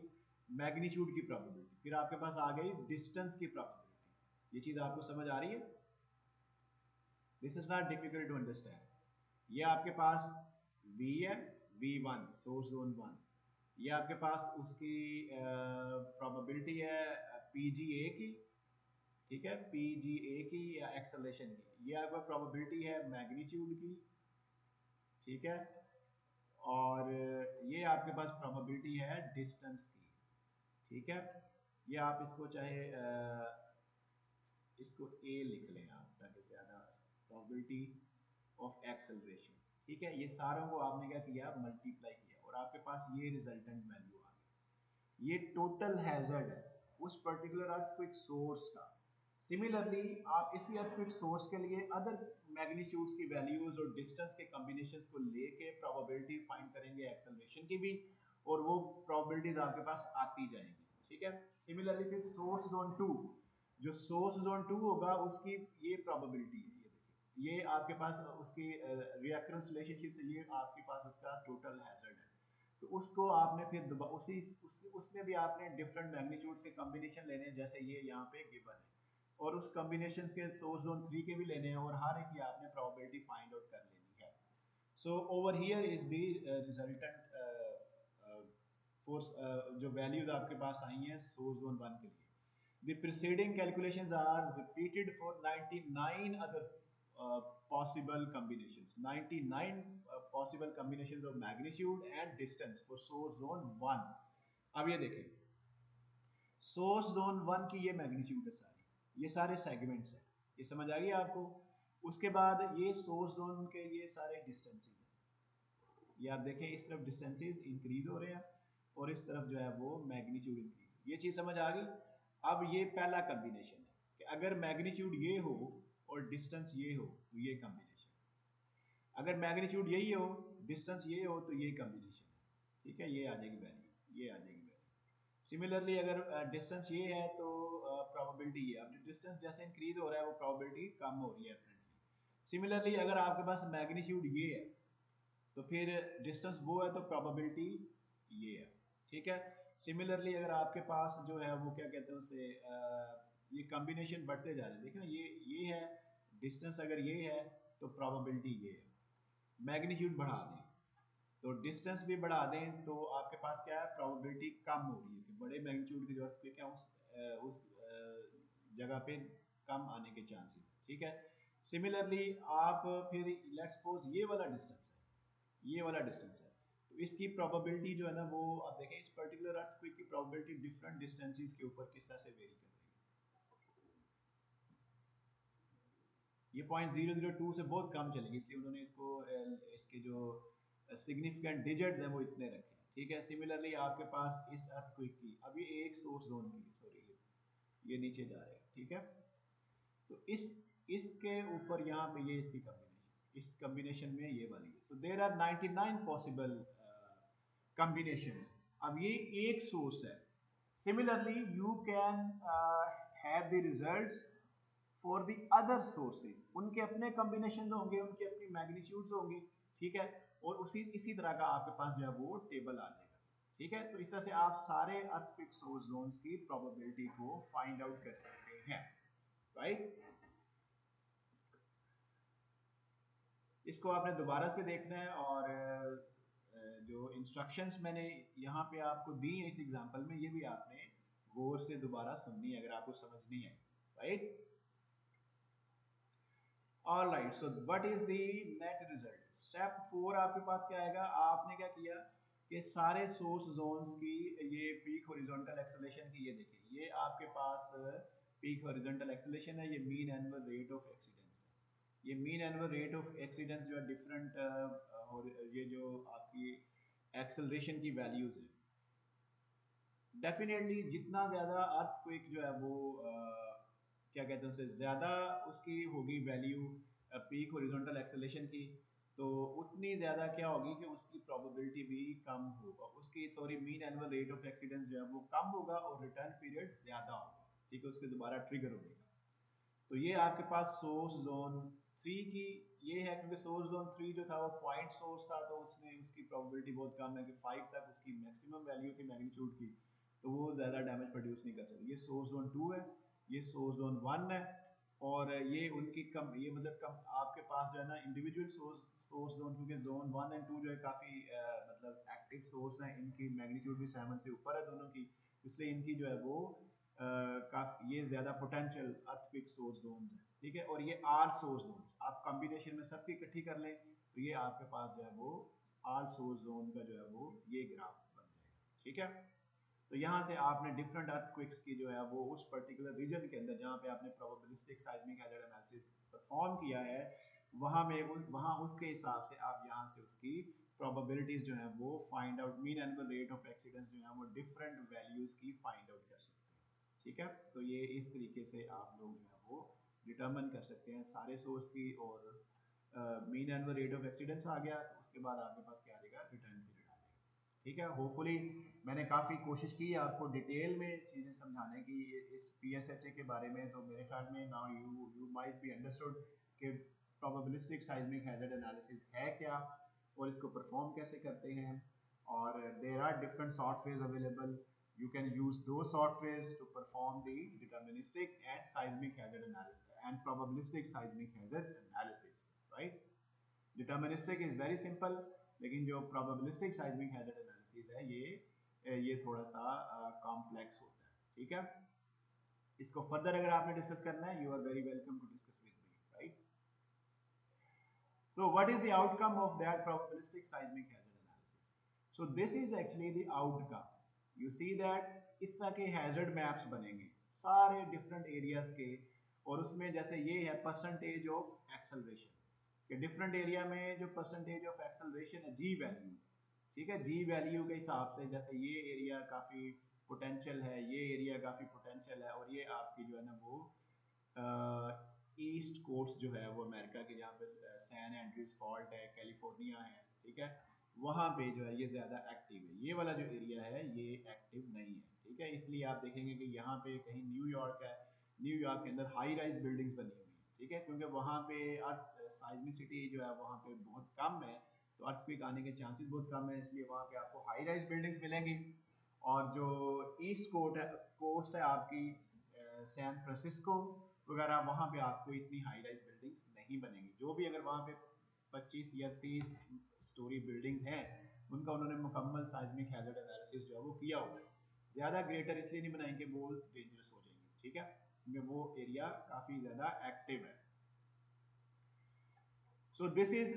मैग्नीट्यूड की प्रोबेबिलिटी, फिर आपके पास आ गई डिस्टेंस की प्रोबेबिलिटी। ये चीज आपको समझ आ रही है? This is not difficult to understand. ये आपके पास V है, V1 सोर्स जोन 1, ये आपके पास उसकी प्रोबेबिलिटी है PGA की, ठीक है, PGA की या एक्सेलरेशन की, ये आपका प्रोबेबिलिटी है मैग्नीट्यूड की, ठीक है। और ये आपके पास प्रोबेबिलिटी है डिस्टेंस की, ठीक है। ये आप इसको चाहे इसको A लिख लें आप, ताकि ज़्यादा प्रोबेबिलिटी ऑफ एक्सेलरेशन, ठीक है। ये सारों को आपने क्या किया, मल्टीप्लाई किया, और आपके पास ये रिजल्टेंट वैल्यू आ गई। ये टोटल हैजर्ड है उस पर्टिकुलर अर्थक्वेक सोर्स का। सिमिलरली आप इसी अर्थक्वेक सोर्स के लिए अदर मैग्नीट्यूड्स की वैल्यूज और डिस्टेंस के कॉम्बिनेशंस को लेके प्रोबेबिलिटी फाइंड करेंगे एक्सेलरेशन की भी, और वो प्रोबेबिलिटीज आपके पास आती जाएंगी, ठीक है। सिमिलरली फिर सोर्स जोन 2, जो सोर्स जोन 2 होगा उसकी ये प्रोबेबिलिटी है, ये आपके पास उसकी रिएक्रेंस रिलेशनशिप से ये आपके पास उसका टोटल हैजर्ड है। तो उसको आपने फिर उसमें भी आपने डिफरेंट मैग्नीट्यूड्स के कॉम्बिनेशन लेने हैं, जैसे ये यहाँ पे गिवन है, और उस कॉम्बिनेशन के सोर्स जोन 3 के भी लेने हैं, और हर एक की आपने प्रोबेबिलिटी फाइंड आउट कर लेनी है। सो over here is the resultant force, जो वैल्यूज आपके पास आई हैं सोर्स जोन 1 के लिए। The preceding calculations are repeated for 99 other possible combinations, 99 possible combinations of magnitude and distance for source zone 1। अब ये देखें, सोर्स जोन 1 की ये मैग्नीट्यूड है सारी, ये सारे सेगमेंट्स हैं, ये समझ आ गई आपको। उसके बाद ये सोर्स जोन के ये सारे डिस्टेंसेस हैं, ये आप देखें इस तरफ डिस्टेंसेस इंक्रीज हो रहे हैं और इस तरफ जो है वो मैग्नीट्यूड इंक्रीज, ये चीज समझ आ गई। अब ये पहला कॉम्बिनेशन है कि अगर मैग्नीट्यूड ये हो और डिस्टेंस ये हो तो ये कॉम्बिनेशन, अगर मैग्नीट्यूड यही हो डिस्टेंस ये हो तो ये कॉम्बिनेशन है, ठीक है। ये आ जाएगी वैल्यू, ये आ जाएगी वैल्यू। सिमिलरली अगर डिस्टेंस ये है तो प्रोबेबिलिटी ये, अब डिस्टेंस जैसे इंक्रीज हो रहा है वो प्रोबेबिलिटी कम हो रही है अपरेंटली। सिमिलरली अगर आपके पास मैग्नीट्यूड ये है तो फिर डिस्टेंस वो है तो प्रोबेबिलिटी ये है, ठीक है। सिमिलरली अगर आपके पास जो है वो क्या कहते हैं उसे ये कॉम्बिनेशन बढ़ते जा रहे हैं, देखिए ना, ये है डिस्टेंस, अगर ये है तो प्रोबेबिलिटी ये है, मैग्नीट्यूड बढ़ा दें तो डिस्टेंस भी बढ़ा दें तो आपके पास क्या है, प्रोबेबिलिटी कम हो रही है कि बड़े मैग्नीट्यूड की जरूरत पे क्या उस जगह पे कम आने के चांसेस, ठीक है। सिमिलरली आप फिर लेट्स सपोज ये वाला डिस्टेंस है, ये वाला डिस्टेंस है, तो इसकी प्रोबेबिलिटी जो है ना वो आप देखें इस पर्टिकुलर अर्थक्वेक की प्रोबेबिलिटी डिफरेंट डिस्टेंसेस के ऊपर किस तरह से वेरी कर रही है। ये 0.002 से बहुत कम चलेगी, इसलिए उन्होंने इसको इसके जो सिग्निफिकेंट डिजिट्स हैं वो इतने रखे हैं। ठीक है। सिमिलरली आपके पास इस अर्थक्वेक की, अब ये एक सोर्स जोन की, सॉरी ये नीचे जा रहे हैं, ठीक है। तो इसके ऊपर यहाँ पे ये इसकी कॉम्बिनेशन, इस कॉम्बिनेशन में ये वाली है। So there are 99 possible combinations. अब ये एक सोर्स है। Similarly you can have the results for the other sources, उनके अपने कॉम्बिनेशन होंगे, उनके अपनी मैग्नीट्यूड्स होंगी, ठीक है। और उसी इसी तरह का आपके पास जो है वो टेबल आ जाएगा, ठीक है। तो इस तरह से आप सारे अर्थक्वेक सोर्स जोन्स की प्रोबेबिलिटी को फाइंड आउट कर सकते हैं, राइट। इसको आपने दोबारा से देखना है, और जो इंस्ट्रक्शंस मैंने यहाँ पे आपको दी है इस एग्जांपल में, ये भी आपने गौर से दोबारा सुननी है अगर आपको समझनी है, right. Alright, so what is the net result. Step 4 आपके पास क्या आएगा, आपने क्या किया कि सारे सोर्स जोन्स की ये पीक हॉरिजॉन्टल एक्सेलेरेशन की, ये देखिए ये आपके पास पीक हॉरिजॉन्टल एक्सेलेरेशन है, ये मीन एनुअल रेट ऑफ एक्सीडेंस है। ये mean annual rate of exceedance जो है डिफरेंट, और ये जो आपकी एक्सेलरेशन की वैल्यूज है, डेफिनेटली जितना ज्यादा अर्थक्वेक जो है वो क्या कहते हैं उसे, ज्यादा उसकी होगी वैल्यू पीक हॉरिजॉन्टल एक्सेलेरेशन की, तो उतनी ज्यादा क्या होगी कि उसकी प्रोबेबिलिटी भी कम होगा, उसकी sorry mean annual rate of exceedance जो है वो कम होगा और रिटर्न पीरियड ज्यादा होगा, ठीक है, उसके दोबारा ट्रिगर होगा। तो ये आपके पास सोर्स जोन 3 की ये है, क्योंकि सोर्स जोन 3 जो था वो पॉइंट सोर्स था, तो उसमें उसकी प्रोबेबिलिटी बहुत कम है कि 5 तक उसकी मैक्सिमम वैल्यू थी मैग्नीट्यूड की, तो वो ज़्यादा डैमेज प्रोड्यूस नहीं कर सकती। ये सोर्स जोन 2 है, ये सोर्स जोन 1 है, और ये उनकी कम, ये मतलब कम आपके पास जो है ना इंडिविजुअल सोर्स जोन, क्योंकि जोन 1 एंड 2 जो है काफ़ी मतलब एक्टिव सोर्स हैं, इनकी मैग्नीट्यूड भी 7 से ऊपर है दोनों की, इसलिए इनकी जो है वो काफी ये ज्यादा पोटेंशियल अर्थक्वेक सोर्स जोन्स हैं, ठीक है। और ये आर सोर्स जोन्स आप कॉम्बिनेशन में सबकी इकट्ठी कर लें, तो ये आपके पास जो है वो आर सोर्स जोन का जो है वो ये ग्राफ बन जाएगा, ठीक है। तो यहाँ से आपने डिफरेंट अर्थक्वेक्स की जो है वो उस पर्टिकुलर रीजन के अंदर जहाँ पे आपने probabilistic seismic hazard analysis perform किया है, वहाँ में वहाँ उसके हिसाब से आप यहाँ से उसकी प्रोबेबिलिटीज जो है वो find out, mean annual rate of exceedance जो है वो डिफरेंट वैल्यूज की फाइंड आउट कर सकते हैं, ठीक है। तो ये इस तरीके से आप लोग जो है वो डिटर्मिन कर सकते हैं सारे सोर्स की, और मीन एनुअल रेट ऑफ एक्सीडेंस आ गया, तो उसके बाद आपके पास क्या आ जाएगा, रिटर्न पीरियड आ जाएगा, ठीक है। होपफुली मैंने काफ़ी कोशिश की आपको डिटेल में चीज़ें समझाने की इस PSHA के बारे में, तो मेरे ख्याल में now you might be understood कि प्रोबेबिलिस्टिक साइज्मिक हैजर्ड एनालिसिस है क्या, और इसको परफॉर्म कैसे करते हैं, और there are different software available. You can use those softwares to perform the deterministic and seismic hazard analysis and probabilistic seismic hazard analysis, right? Deterministic is very simple, लेकिन जो probabilistic seismic hazard analysis है ये थोड़ा सा complex होता है, ठीक है। इसको फर्दर अगर आपने डिस्कस करना है, you are very welcome to discuss with me, right? So what is the outcome of that probabilistic seismic hazard analysis? So this is actually the outcome. You see that इस तरह के hazard maps बनेंगे सारे different areas के, और उसमें जैसे ये है परसेंटेज ऑफ एक्सेलरेशन कि डिफरेंट एरिया में जो परसेंटेज ऑफ एक्सेलरेशन है जी वैल्यू, ठीक है, जी वैल्यू के हिसाब से, जैसे ये एरिया काफ़ी पोटेंशियल है, ये एरिया काफ़ी पोटेंशियल है, और ये आपकी जो है ना वो ईस्ट कोस्ट जो है वो अमेरिका के, जहाँ पे सैन एंड्रीज फॉल्ट है, कैलिफोर्निया है, ठीक है, वहाँ पे जो है ये ज़्यादा एक्टिव है, ये वाला जो एरिया है ये एक्टिव नहीं है, ठीक है। इसलिए आप देखेंगे कि यहाँ पे कहीं न्यूयॉर्क है, न्यूयॉर्क के अंदर हाई राइज बिल्डिंग्स बनी हुई है, ठीक है, क्योंकि वहाँ पे अर्थ साइज्मिसिटी जो है वहाँ पे बहुत कम है, तो अर्थक्वेक आने के चांसेस बहुत कम है, इसलिए वहाँ पे आपको हाई राइज बिल्डिंग्स मिलेंगी। और जो ईस्ट कोस्ट है आपकी सैन फ्रांसिस्को वगैरह, वहाँ पे आपको इतनी हाई राइज बिल्डिंग्स नहीं बनेंगी, जो भी अगर वहाँ पे 25 या 30 स्टोरी बिल्डिंग्स हैं, उनका उन्होंने मुकम्मल साइज्मिक हैजर्ड एनालिसिस जो है वो किया हुआ है। ज़्यादा ग्रेटर इसलिए नहीं बनाएंगे वो डेंजरस हो जाएंगे, ठीक है, क्योंकि वो एरिया काफ़ी ज़्यादा एक्टिव है। So this is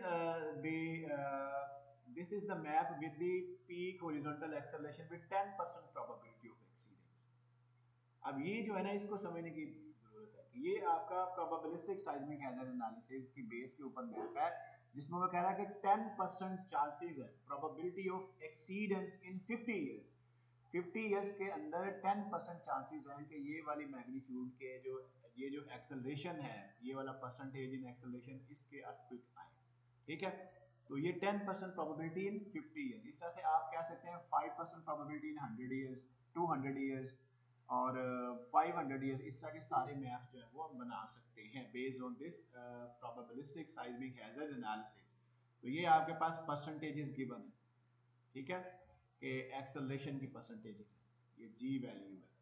the map with the peak horizontal acceleration with 10% probability of exceedance. अब ये जो है ना इसको समझने की जरूरत है कि ये आपका प्रोबेबिलिस्टिक साइज्मिक हैजर्ड एनालिसिस की बेस के ऊपर मैप है, जिसमें वो कह रहा है कि 10% चांसेस है, probability of exceedance in 50 years, 50 years के अंदर 10% चांसेस हैं कि ये वाली मैग्नीट्यूड के जो ये जो एक्सेलरेशन है, ये वाला परसेंटेज इन एक्सेलरेशन, इसके अर्थक्वेक आए। ठीक है, तो ये 10% प्रोबेबिलिटी इन 50 ईयर्स। इस तरह से आप कह सकते हैं 5% प्रोबेबिलिटी इन 100 ईयर्स, 200 ईयर्स और 500 ईयर्स। इस तरह के सारे मैप्स जो है वो हम बना सकते हैं based on this probabilistic seismic hazard analysis. तो ये आपके पास परसेंटेजेस गिवन है, ठीक है, कि एक्सेलरेशन की परसेंटेजेस है, ये जी वैल्यू है।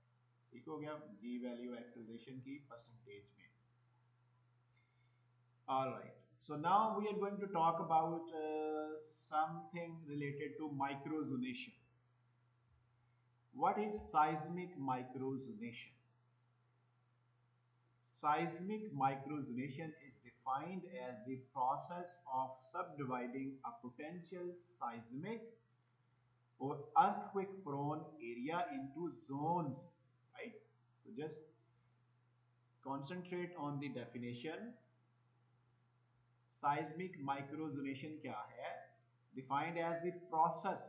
ठीक हो गया, जी वैल्यू एक्सेलरेशन की परसेंटेज में। All right. So now we are going to talk about something related to microzonation. What is seismic microzonation? Seismic microzonation is defined as the process of subdividing a potential seismic or earthquake prone area into zones, right? So just concentrate on the definition. Seismic microzonation क्या है? Defined as the process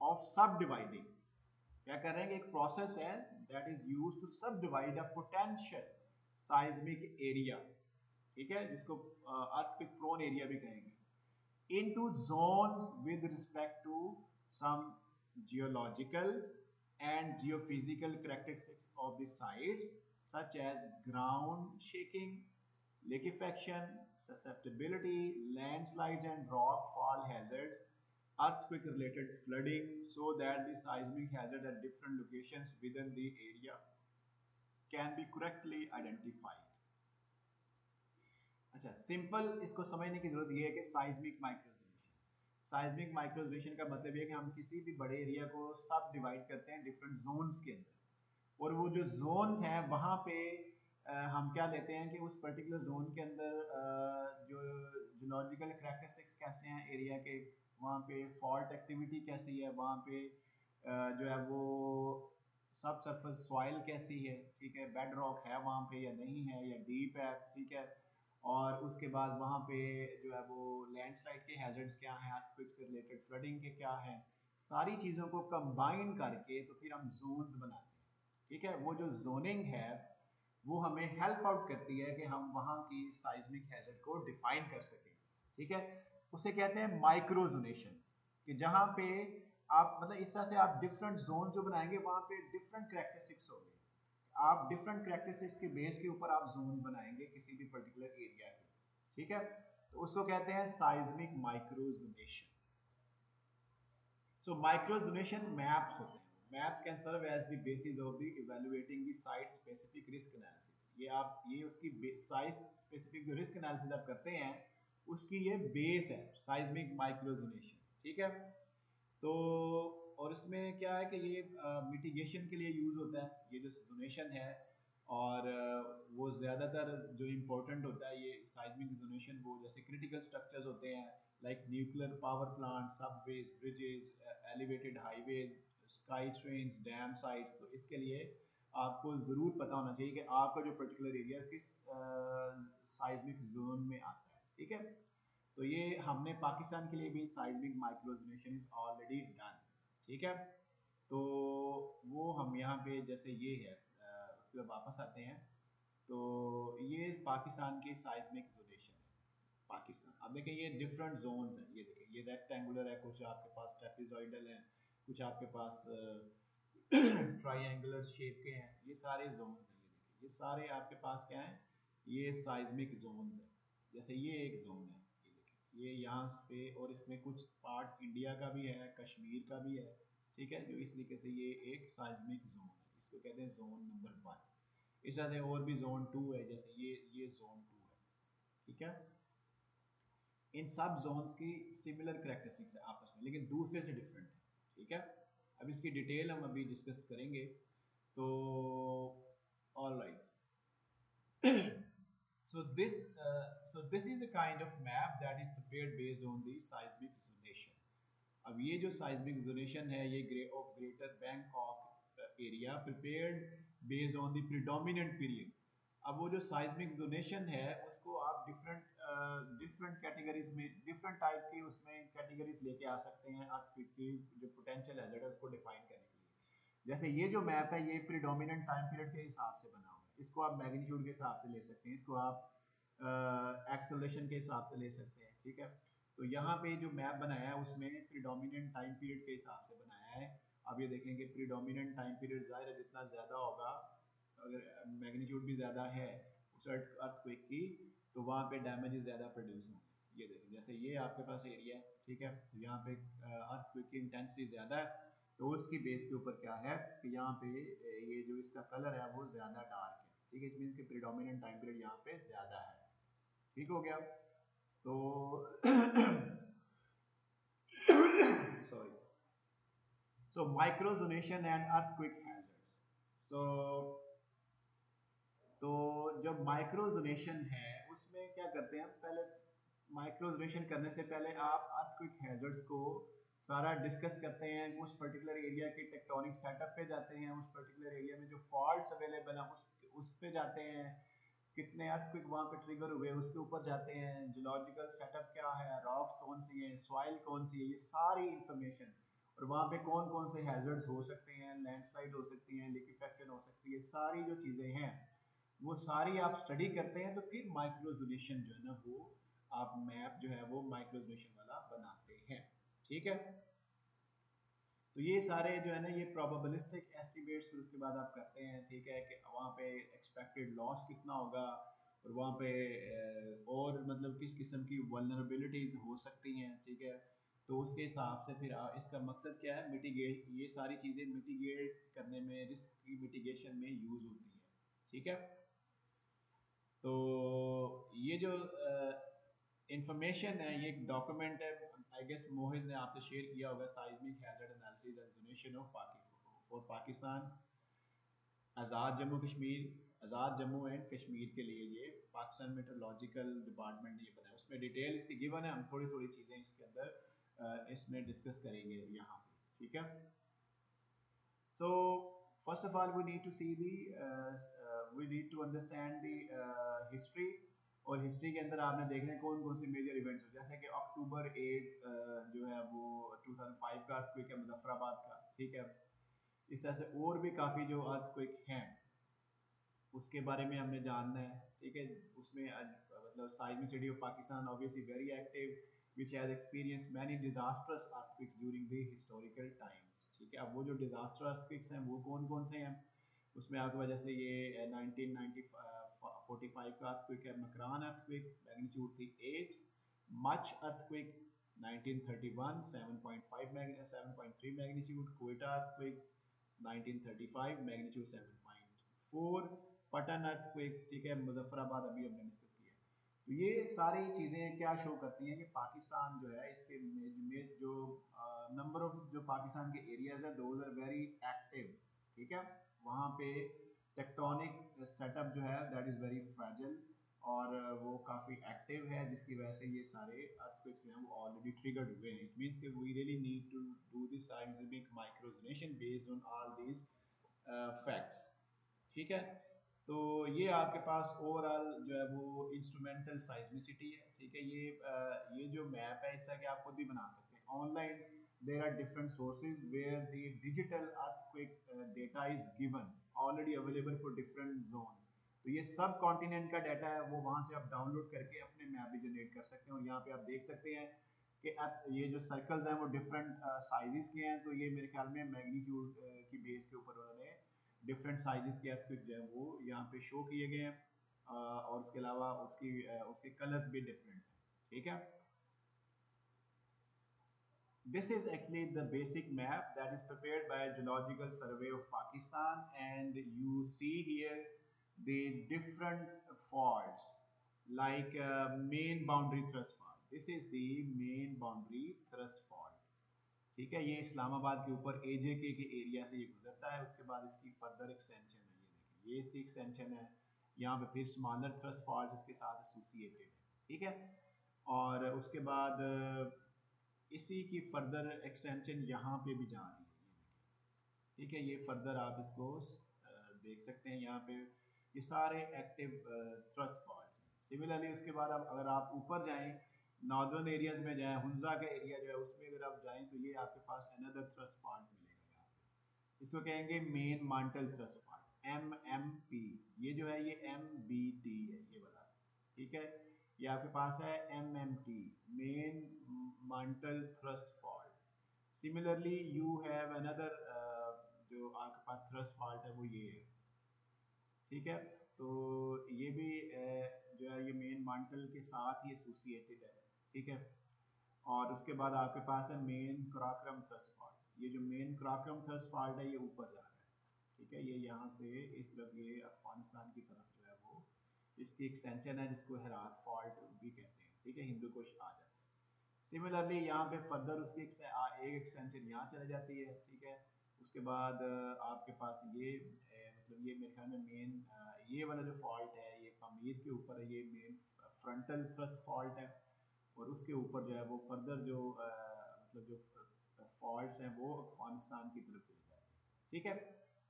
of subdividing. क्या कर रहे हैं? एक process है that is used to subdivide a potential seismic area, ठीक है, जिसको earthquake prone area भी कहेंगे, into zones with respect to some geological and geophysical characteristics of the sites, such as ground shaking, liquefaction, susceptibility, landslides and rock fall hazards, earthquake related flooding, so that the seismic hazard at different locations within the area can be correctly identified. अच्छा, simple इसको समझने की जरूरत यह है कि seismic माइक्रोजोनेशन का मतलब ये है कि हम किसी भी बड़े एरिया को सब डिवाइड करते हैं डिफरेंट जोन्स के अंदर, और वो जो जोन्स हैं वहाँ पे हम क्या लेते हैं कि उस पर्टिकुलर जोन के अंदर जो जियोलॉजिकल करैक्टरिस्टिक्स कैसे हैं एरिया के, वहाँ पे फॉल्ट एक्टिविटी कैसी है, वहाँ पे जो है वो सब सरफेस सॉइल कैसी है, ठीक है, बेड रॉक है वहाँ पे या नहीं है या डीप है, ठीक है, और उसके बाद वहाँ पे जो है वो लैंडस्लाइड के हैजर्ड्स क्या हैं, अर्थक्वेक से रिलेटेड फ्लडिंग के क्या हैं, सारी चीज़ों को कंबाइन करके तो फिर हम जोन्स बनाते हैं। ठीक है, वो जो जोनिंग है वो हमें हेल्प आउट करती है कि हम वहाँ की साइज्मिक हैजर्ड को डिफाइन कर सकें। ठीक है, उसे कहते हैं माइक्रोजोनेशन, कि जहाँ पे आप मतलब इस तरह से आप डिफरेंट जोन जो बनाएंगे वहाँ पे डिफरेंट करैक्टरिस्टिक्स होंगे, आप डिफरेंट करैक्टरिस्टिक्स के बेस के ऊपर आप जोन बनाएंगे किसी भी पर्टिकुलर एरिया के। ठीक है, तो उसको कहते हैं साइज्मिक माइक्रोजोनेशन। So microzonation maps होते हैं, maps can serve as the basis of the evaluating the site specific risk analysis। ये उसकी साइट स्पेसिफिक जो रिस्क एनालिसिस आप करते हैं उसकी ये बेस है साइज्मिक माइक्रोजोनेशन। ठीक है, तो और इसमें क्या है कि ये मिटिगेशन के लिए यूज होता है ये जो जोनेशन है, और वो ज़्यादातर जो इम्पोर्टेंट होता है ये साइज्मिक जोनेशन, वो जैसे क्रिटिकल स्ट्रक्चर्स होते हैं like nuclear power plant, subways, bridges, elevated highways, sky trains, dam sites. तो इसके लिए आपको ज़रूर पता होना चाहिए कि आपका जो पर्टिकुलर एरिया किस साइज्मिक जोन में आता है। ठीक है, तो ये हमने पाकिस्तान के लिए भी साइज्मिक माइक्रोजोनेशन इज ऑलरेडी डन। ठीक है, तो वो हम यहाँ पे जैसे ये है उस पर वापस आते हैं, तो ये पाकिस्तान की साइज्मिक जोनेशन है पाकिस्तान। अब देखें ये डिफरेंट जोन्स हैं, ये देखें ये रेक्टेंगुलर है, कुछ आपके पास ट्रेपेजॉइडल है, कुछ आपके पास ट्राइंगुलर शेप के हैं, ये सारे जोन्स हैं। ये देखिए ये सारे आपके पास क्या हैं, ये साइज्मिक जोन्स है। जैसे ये एक जोन है, ये देखिए ये यहाँ पे, और इसमें कुछ पार्ट इंडिया का भी है, कश्मीर का भी है। ठीक है, जो इस तरीके से ये एक साइज्मिक जोन है, इसको कहते हैं जोन नंबर 1। इस तरह से और भी जोन 2 है, जैसे ये जोन 2 है। ठीक है, इन सब जोन्स की सिमिलर करैक्टरिस्टिक्स है आपस में, लेकिन दूसरे से डिफरेंट है। ठीक है, अब इसकी डिटेल हम अभी डिस्कस करेंगे। तो all right, so this is a kind of map that is prepared based on the seismic zonation। अब ये जो seismic zonation है ये of greater Bangkok area prepared based on the predominant period। अब वो जो seismic zonation है उसको आप डिफरेंट डिफरेंट कैटेगरीज में डिफरेंट टाइप की उसमें कैटेगरीज लेके आ सकते हैं अर्थक्वेक की जो पोटेंशियल हैजर्ड है उसको डिफाइन करने के लिए। जैसे ये जो मैप है ये प्रीडोमिनेंट टाइम पीरियड के हिसाब से बना हुआ है, इसको आप मैग्नीट्यूड के हिसाब से ले सकते हैं, इसको आप एक्सेलरेशन के हिसाब से ले सकते हैं, ठीक है। तो यहाँ पे जो मैप बनाया है उसमें प्रीडोमिनेंट टाइम पीरियड के हिसाब से बनाया है। अब ये देखें कि प्रीडोमिनेंट टाइम पीरियड ज़ाहिर है जितना ज़्यादा होगा, अगर मैग्नीट्यूड भी ज़्यादा है उस अर्थक्वेक की, तो वहाँ पे डैमेजेस ज़्यादा प्रोड्यूस होंगे। ये देखें जैसे ये आपके पास एरिया है, ठीक है, यहाँ पे अर्थक्वेक की इंटेंसिटी ज़्यादा है, तो उसकी बेस के ऊपर क्या है कि यहाँ पे ये जो इसका कलर है वो ज़्यादा डार्क है, ठीक है, इट मीन्स कि प्रीडोमिनेंट टाइम पीरियड यहाँ पे ज़्यादा है, ठीक हो गया। तो sorry, so microzonation and earthquake hazards. So तो जब माइक्रोजोनेशन है उसमें क्या करते हैं हम, पहले माइक्रोजोनेशन करने से पहले आप अर्थक्वेक हैजर्ड्स को सारा डिस्कस करते हैं, उस पर्टिकुलर एरिया के टेक्टोनिक सेटअप पे जाते हैं, उस पर्टिकुलर एरिया में जो फॉल्ट्स अवेलेबल हैं उस पे जाते हैं, कितने अर्थक्वेक वहाँ पे ट्रिगर हुए उसके ऊपर जाते हैं, जियोलॉजिकल सेटअप क्या है, रॉक्स कौन सी है, सॉइल कौन सी है, ये सारी इंफॉर्मेशन, और वहाँ पे कौन कौन से हैजर्ड्स हो सकते हैं, लैंडस्लाइड हो सकती हैं, लिक्विफेक्शन हो सकती है, सारी जो चीज़ें हैं वो सारी आप स्टडी करते हैं, तो फिर माइक्रोजोनेशन जो है ना वो आप मैप जो है वो माइक्रोजोनेशन वाला बनाते हैं, ठीक है। तो ये सारे जो है ना ये प्रोबेबिलिस्टिक एस्टिमेट्स फिर उसके बाद आप करते हैं, ठीक है, कि वहाँ पे एक्सपेक्टेड लॉस कितना होगा, और वहाँ पे और मतलब किस किस्म की वल्नरेबिलिटीज हो सकती हैं, ठीक है। तो उसके हिसाब से फिर इसका मकसद क्या है, मिटिगेट, ये सारी चीज़ें मिटिगेट करने में, रिस्क की मिटिगेशन में यूज़ होती है, ठीक है। तो ये जो इंफॉर्मेशन है ये एक डॉक्यूमेंट है, आई गेस मोहित ने आपसे शेयर किया होगा, seismic hazard analysis and zonation of for Pakistan, Azad Jammu Kashmir, Azad Jammu and Kashmir के लिए ये पाकिस्तान मेट्रोलॉजिकल डिपार्टमेंट ने ये बनाया, उसमें डिटेल इसकी गिवन है, हम थोड़ी थोड़ी चीज़ें इसके अंदर इसमें डिस्कस करेंगे यहाँ पे, ठीक है। So first of all, we need to see the we need to understand the history, और हिस्ट्री के अंदर आपने देखना है कौन कौन से मेजर इवेंट्स हो, जैसे कि अक्टूबर 8 जो है वो 2005 का अर्थक्वेक है मुजफ्फराबाद का, ठीक है। इस तरह से और भी काफ़ी जो अर्थक्वेक हैं उसके बारे में हमने जानना है, ठीक है। उसमें मतलब seismicity of Pakistan obviously very active, which has experienced many disastrous earthquakes during the historical times, ठीक है। अब वो जो disaster earthquakes हैं वो कौन कौन से हैं, उसमें आपकी वजह से ये 1945 का अर्थक्वेक है, मकरान अर्थक्वेक, मैग्नीट्यूड थी 8, much earthquake 1931 7.3 magnitude, Quetta earthquake 1935 magnitude 7.4, Patan earthquake, ठीक है, मुजफ्फराबाद अभी हमने डिस्कस किया। तो ये सारी चीज़ें क्या शो करती हैं कि पाकिस्तान जो है इसके में जो नंबर ऑफ जो पाकिस्तान के एरियाज है दोज आर वेरी एक्टिव, ठीक है। वहाँ पे टेक्टोनिक सेटअप जो है दैट इज़ वेरी फ्रैजिल, और वो काफ़ी एक्टिव है, जिसकी वजह से ये सारे अर्थक्वेक्स जो हैं वो ऑलरेडी ट्रिगर्ड हुए हैं। इट मीन्स कि we really need to do this seismic microzonation based on all these facts, ठीक है। तो ये आपके पास ओवरऑल जो है वो इंस्ट्रूमेंटल साइज्मिसिटी है, ठीक है। ये जो मैप है इससे कि आप खुद भी बना सकते हैं online, there are different sources where the digital earthquake data is given already available for different zones. तो ये सब कॉन्टिनेंट का डाटा है, वो वहाँ से आप डाउनलोड करके अपने मैप भी जनरेट कर सकते हैं, और यहाँ पे आप देख सकते हैं कि ये जो सर्कल्स हैं वो डिफरेंट साइजेस के हैं, तो ये मेरे ख्याल में मैग्नीट्यूड की बेस के ऊपर उन्होंने डिफरेंट साइजेस के अर्थक्वेक जो है वो यहाँ पे शो किए गए हैं, और उसके अलावा उसके कलर्स भी डिफरेंट हैं, ठीक है। This is actually the basic map that is prepared by Geological Survey of Pakistan, and you see here the different faults like main boundary thrust fault. This is the main boundary thrust fault, ठीक है। ये इस्लामाबाद के ऊपर AJK के area से ये गुजरता है, उसके बाद इसकी फर्दर एक्सटेंशन है, ये देखिए ये इसकी एक्सटेंशन है, यहाँ पे फिर स्मॉलर थ्रस्ट फॉल्ट इसके साथ एसोसिएटेड है, ठीक है। और उसके बाद इसी की फर्दर एक्सटेंशन यहाँ पे भी जा रही है, ये ठीक है। ये फर्दर आप इसको देख सकते हैं, यहाँ पे ये सारे एक्टिव थ्रस्ट फॉल्ट्स हैं, सिमिलरली उसके बाद अब अगर आप ऊपर जाएं, नॉर्दर्न एरियाज में जाएं, हुंजा का एरिया जो है उसमें अगर आप जाएं तो ये आपके पास अनदर थ्रस्ट फॉल्ट मिलेगा यहाँ पे। इसको कहेंगे main mantle thrust fault, MMP। ये जो है ये MBT है ये वाला, ठीक है। ये आपके पास है MMT, main mantle thrust fault. Similarly you have another जो आपके पास थ्रस्ट फॉल्ट है वो ये है, ठीक है। तो ये भी जो है ये मेन मांटल के साथ ही एसोसिएटेड है, ठीक है। और उसके बाद आपके पास है मेन क्राक्रम थ्रस्ट फॉल्ट। ये जो मेन क्राक्रम थ्रस्ट फॉल्ट है ये ऊपर जा रहा है, ठीक है। ये यहाँ से इस तरफ ये अफगानिस्तान की तरफ जो है वो इसकी एक्सटेंशन है जिसको हेरात फॉल्ट भी कहते हैं, ठीक है। हिंदू कुश आ जाता है। सिमिलरली यहाँ पे फर्दर उसकी एक एक्सटेंशन यहाँ चले जाती है, ठीक है। उसके बाद आपके पास ये मतलब ये मेरे ख्याल में मेन ये वाला जो फॉल्ट है ये पमीर के ऊपर है, ये मेन फ्रंटल थ्रस्ट फॉल्ट है। और उसके ऊपर जो है वो फर्दर जो मतलब जो फॉल्ट्स हैं वो अफगानिस्तान की तरफ चले जाते हैं, ठीक है।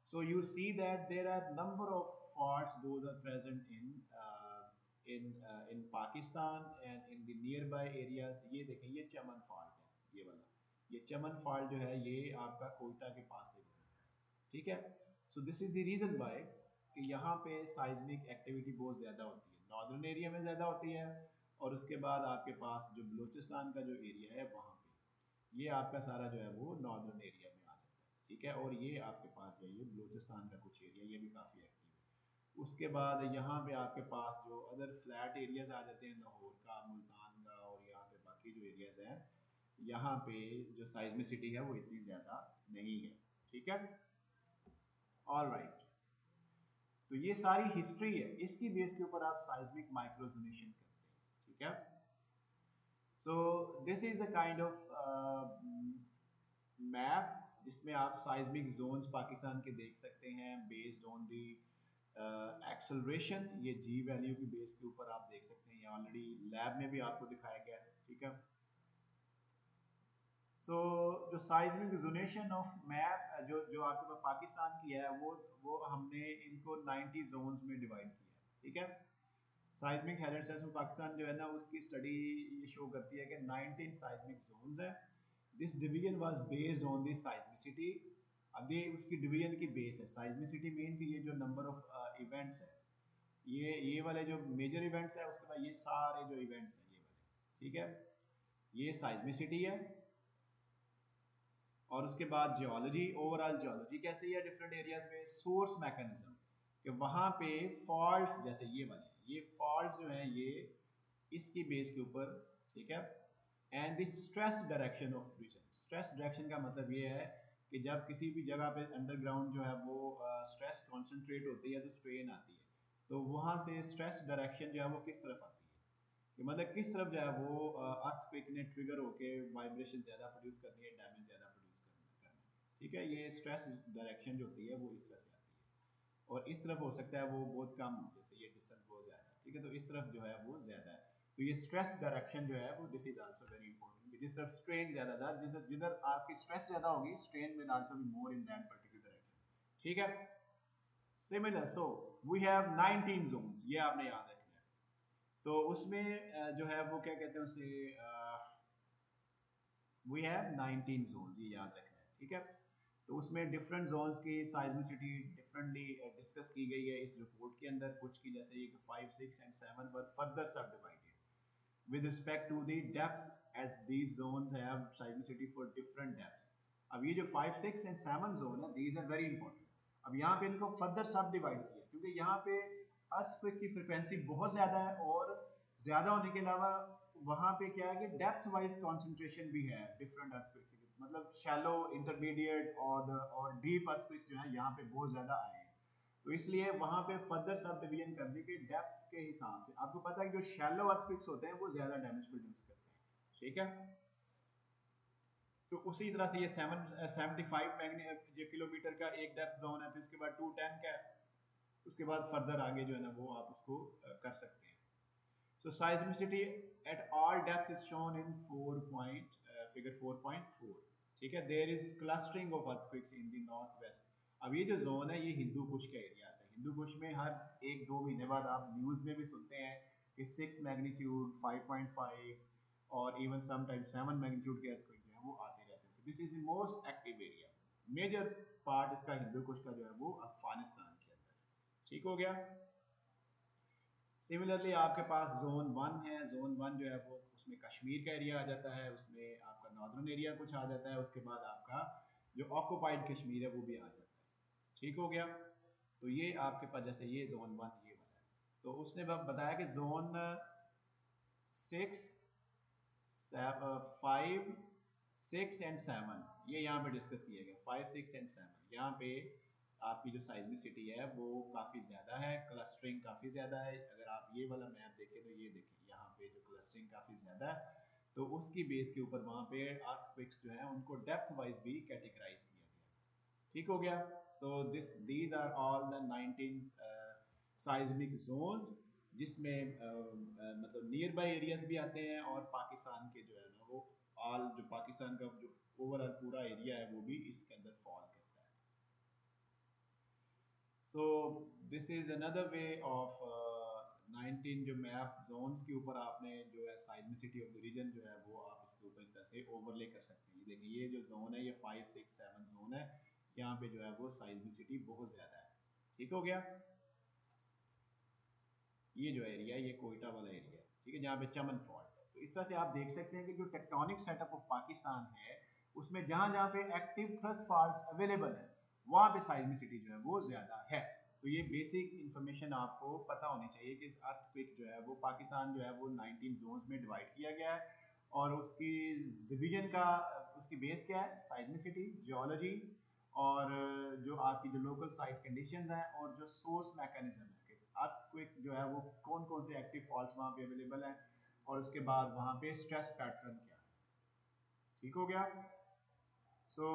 So you see that there are number of faults those are present in Pakistan and in the near by areas. ये देखें ये चमन फॉल्ट है ये वाला, ये चमन फॉल्ट जो है ये आपका कोयटा के पास से गुजरता है, ठीक है। So this is the reason why कि यहाँ पे साइज्मिक एक्टिविटी बहुत ज़्यादा होती है, नॉर्दर्न एरिया में ज़्यादा होती है। और उसके बाद आपके पास जो बलूचिस्तान का जो एरिया है वहाँ पे ये आपका सारा जो है वो नॉर्दर्न एरिया में आ जाता है, ठीक है। और ये आपके पास जो है ये बलूचिस्तान का कुछ एरिया ये भी काफ़ी एक्टिव है। उसके बाद यहाँ पे आपके पास जो अदर फ्लैट एरियाज आ जाते हैं, लाहौर का, मुल्तान का, और यहाँ पे बाकी जो एरियाज हैं यहाँ पे जो साइज्मिसिटी है वो इतनी ज़्यादा नहीं है, ठीक है। ऑल राइट, तो ये सारी हिस्ट्री है, इसकी बेस के ऊपर आप साइज्मिक माइक्रोजोनेशन करते हैं, ठीक है। So this is a kind of map जिसमें आप साइज्मिक जोन्स पाकिस्तान के देख सकते हैं बेस्ड ऑन दी एक्सेलरेशन। ये जी वैल्यू की बेस के ऊपर आप देख सकते हैं, ये ऑलरेडी लैब में भी आपको दिखाया गया है, ठीक है। सो जो साइज्मिक जोनेशन ऑफ मैप जो जो आपके पास पाकिस्तान की है वो हमने इनको 90 जोन्स में डिवाइड किया है, ठीक है। साइज्मिक हैजर्ड में पाकिस्तान जो है ना उसकी स्टडी ये शो करती है कि 19 साइज्मिक जोन्स हैं। This division was based on this seismicity. अब ये उसकी डिवीजन की बेस है, साइज्मिसिटी मीन कि ये जो नंबर ऑफ इवेंट्स है, ये वाले जो मेजर इवेंट्स है उसके बाद ये सारे जो इवेंट्स हैं ये वाले, ठीक है। ये साइज्मिसिटी है। और उसके बाद जियोलॉजी, ओवरऑल जियोलॉजी कैसी है डिफरेंट एरियाज में, सोर्स मैकेनिज्म कि वहां पे फॉल्ट्स जैसे ये वाले, ये फॉल्ट्स जो हैं ये इसकी बेस के ऊपर, ठीक है। And the stress direction of region, stress direction का मतलब ये है कि जब किसी भी जगह पे अंडरग्राउंड जो है वो स्ट्रेस कॉन्सेंट्रेट होती है तो स्ट्रेन आती है, तो वहां से स्ट्रेस डायरेक्शन जो है वो किस तरफ आती है कि मतलब किस तरफ जो है वो अर्थक्वेक ने ट्रिगर होके वाइब्रेशन ज्यादा प्रोड्यूस करनी है, डैमेज ज्यादा प्रोड्यूस करना है, ठीक है। ये स्ट्रेस डायरेक्शन जो होती है वो इस तरह से आती है। और इस तरफ हो सकता है वो बहुत कम, जैसे ये डिस्टेंस बहुत ज्यादा है, ठीक है। तो इस तरफ जो है वो ज्यादा है, तो ये स्ट्रेस डायरेक्शन जो है वो this is also very important. जिस तरफ स्ट्रेन ज्यादा था, जिधर जिधर आपकी स्ट्रेस ज्यादा होगी strain will also be more in that particular direction, ठीक है। Similar, so we have 19 zones, ये आपने याद रखना है। तो उसमें जो है वो क्या कहते हैं उसे, वी हैव 19 जोन्स, ये याद रखना है, ठीक है। तो उसमें डिफरेंट जोन्स की साइज्मिसिटी डिफरेंटली डिस्कस की गई है इस रिपोर्ट के अंदर। कुछ की जैसे ये 5, 6 एंड 7 वर फर्दर सब divided with respect to the depths as these zones have seismicity for different depths. अब ये जो 5, 6 and 7 जोन है these are very important। अब यहाँ पे इनको फर्दर सब डिवाइड किया क्योंकि यहाँ पे अर्थक्वेक की फ्रिक्वेंसी बहुत ज्यादा है और ज्यादा होने के अलावा वहां पे क्या है कि डेप्थ वाइज कॉन्सेंट्रेशन भी है डिफरेंट अर्थक्वेक, मतलब शैलो, इंटरमीडिएट और डीप अर्थक्वेक जो है यहाँ पे बहुत ज्यादा आए हैं। तो इसलिए वहां पे फर्दर सब डिवीजन कर दी कि डेप्थ के हिसाब से। आपको पता है कि जो शैलो अर्थक्वेक्स होते हैं वो ज्यादा डैमेज प्रोड्यूस करते हैं, ठीक है। तो उसी तरह से ये 75 किलोमीटर का एक डेप्थ जोन है, फिर उसके बाद 210 का है, उसके बाद फर्दर आगे जो है ना वो आप उसको कर सकते हैं। So seismicity at all depths is shown in figure 4.4, ठीक है। There is clustering of earthquakes in the northwest। अब ये जो जोन है ये हिंदू कुश का एरिया आता है। हिंदू कुश में हर 1-2 महीने बाद आप न्यूज में भी सुनते हैं कि 6 मैग्नीट्यूड, 5.5 और इवन समटाइम्स 7 मैग्नीट्यूड के अर्थक्वेक जो है वो आते रहते हैं। This is the most active area. Major part इसका हिंदू कुश का जो है वो अफगानिस्तान के अंदर। ठीक हो गया। सिमिलरली आपके पास जोन 1 है। जोन 1 जो है वो उसमें कश्मीर का एरिया आ जाता है, उसमें आपका नॉर्दर्न एरिया कुछ आ जाता है, उसके बाद आपका जो ऑक्युपाइड कश्मीर है वो भी आ जाता है। ठीक हो गया। तो ये आपके पास जैसे ये जोन 1 ये वाला है। तो उसने बताया कि जोन 6, 5, 6 एंड 7 ये यहाँ पे डिस्कस किया गया। 5, 6 एंड 7 यहाँ पे आपकी जो साइज्मिसिटी है वो काफ़ी ज़्यादा है, क्लस्टरिंग काफ़ी ज़्यादा है। अगर आप ये वाला मैप देखें तो ये देखें यहाँ पे जो क्लस्टरिंग काफ़ी ज़्यादा है, तो उसकी बेस के ऊपर वहाँ पे अर्थक्वेक्स जो है उनको डेप्थ वाइज भी कैटेगराइज किया गया। ठीक हो गया। So these are all the 19 seismic zone, जिसमें मतलब नियर बाई एरियाज भी आते हैं और पाकिस्तान के जो है ना वो ऑल जो पाकिस्तान का जो ओवरऑल पूरा एरिया है वो भी इसके अंदर फॉल करता है। So this is another way of 19 जो मैप जोन्स के ऊपर आपने जो है साइज्मिसिटी ऑफ द रीजन जो है वो आप इसके ऊपर इस तरह से ओवरले कर सकते हैं। देखिए ये जो जोन है ये 5, 6, 7 जोन है, यहाँ पे जो है वो साइज्मिसिटी बहुत ज़्यादा है। ठीक हो गया। ये जो एरिया है ये कोयटा वाला एरिया है, ठीक है, जहाँ पे चमन फॉल्ट है। तो इस तरह से आप देख सकते हैं कि जो टेक्टोनिक सेटअप ऑफ पाकिस्तान है उसमें जहाँ जहाँ पे एक्टिव थ्रस्ट फॉल्ट्स अवेलेबल है वहाँ पे साइज्मिसिटी जो है वो ज़्यादा है। तो ये बेसिक इंफॉर्मेशन आपको पता होनी चाहिए कि अर्थक्वेक जो है वो पाकिस्तान जो है वो 19 जोन्स में डिवाइड किया गया है और उसकी डिवीजन का उसकी बेस क्या है, साइज्मिसिटी, जियोलॉजी और जो आपकी जो लोकल साइट कंडीशंस हैं और जो सोर्स मैकेनिज्म है कि अर्थक्वेक जो है वो कौन कौन से एक्टिव फॉल्ट्स वहाँ पे अवेलेबल हैं और उसके बाद वहाँ पे स्ट्रेस पैटर्न क्या है। ठीक हो गया। सो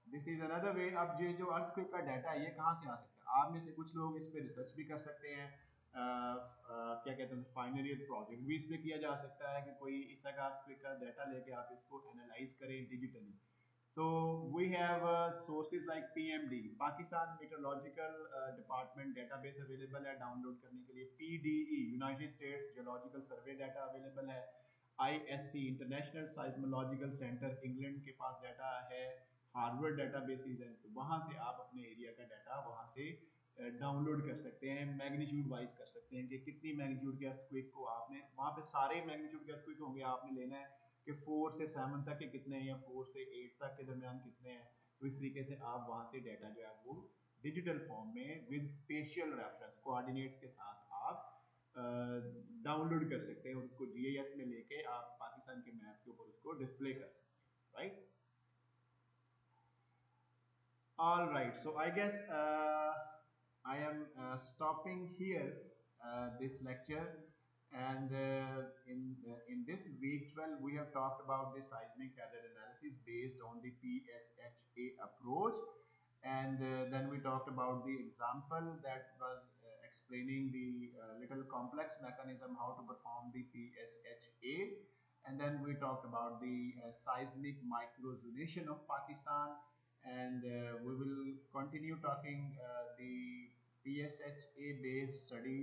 दिस इज अनदर वे। अब ये जो अर्थक्वेक का डाटा है ये कहाँ से आ सकता है, आप में से कुछ लोग इस पे रिसर्च भी कर सकते हैं। क्या कहते हैं, फाइनल ईयर प्रोजेक्ट भी इस पे किया जा सकता है कि कोई इस का अर्थक्वेक का डाटा लेके आप इसको एनालाइज करें digitally. So we have sources like PMD, Pakistan Meteorological Department database available है डाउनलोड करने के लिए। PDE, United States Geological Survey data available है। IST, International Seismological Center, England के पास डाटा है। हार्वर्ड डाटाबेसेस हैं, तो वहाँ से आप अपने एरिया का डाटा वहाँ से डाउनलोड कर सकते हैं। मैग्नीट्यूड वाइज कर सकते हैं कि कितनी मैग्नीट्यूड के अर्थक्वेक को आपने वहाँ पे सारे मैग्नीट्यूड के अर्थक्वेक होंगे, आपने लेना है कि 4 से 7 तक के कितने हैं या 4 से 8 तक के दरमियान कितने हैं। तो इस तरीके से आप वहाँ से डाटा जो है वो डिजिटल फॉर्म में विद स्पेशियल रेफरेंस कोऑर्डिनेट्स के साथ आप डाउनलोड कर सकते हैं और उसको जीआईएस में लेके आप पाकिस्तान के मैप के ऊपर उसको डिस्प्ले कर सकते हैं। Right. All right, so I guess I am stopping here this lecture, and in this week 12 we have talked about the seismic hazard analysis based on the PSHA approach, and then we talked about the example that was explaining the little complex mechanism how to perform the PSHA, and then we talked about the seismic microzonation of Pakistan, and we will continue talking the PSHA based study,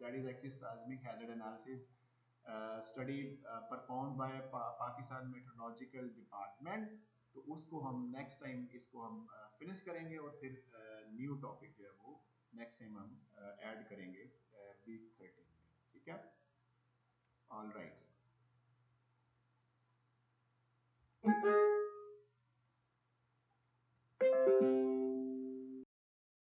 that is actually seismic hazard analysis study performed by Pakistan Meteorological Department। तो उसको हम next time इसको हम finish करेंगे और फिर new topic जो है वो नेक्स्ट टाइम हम ऐड करेंगे वीक 13 में। ठीक है। All right.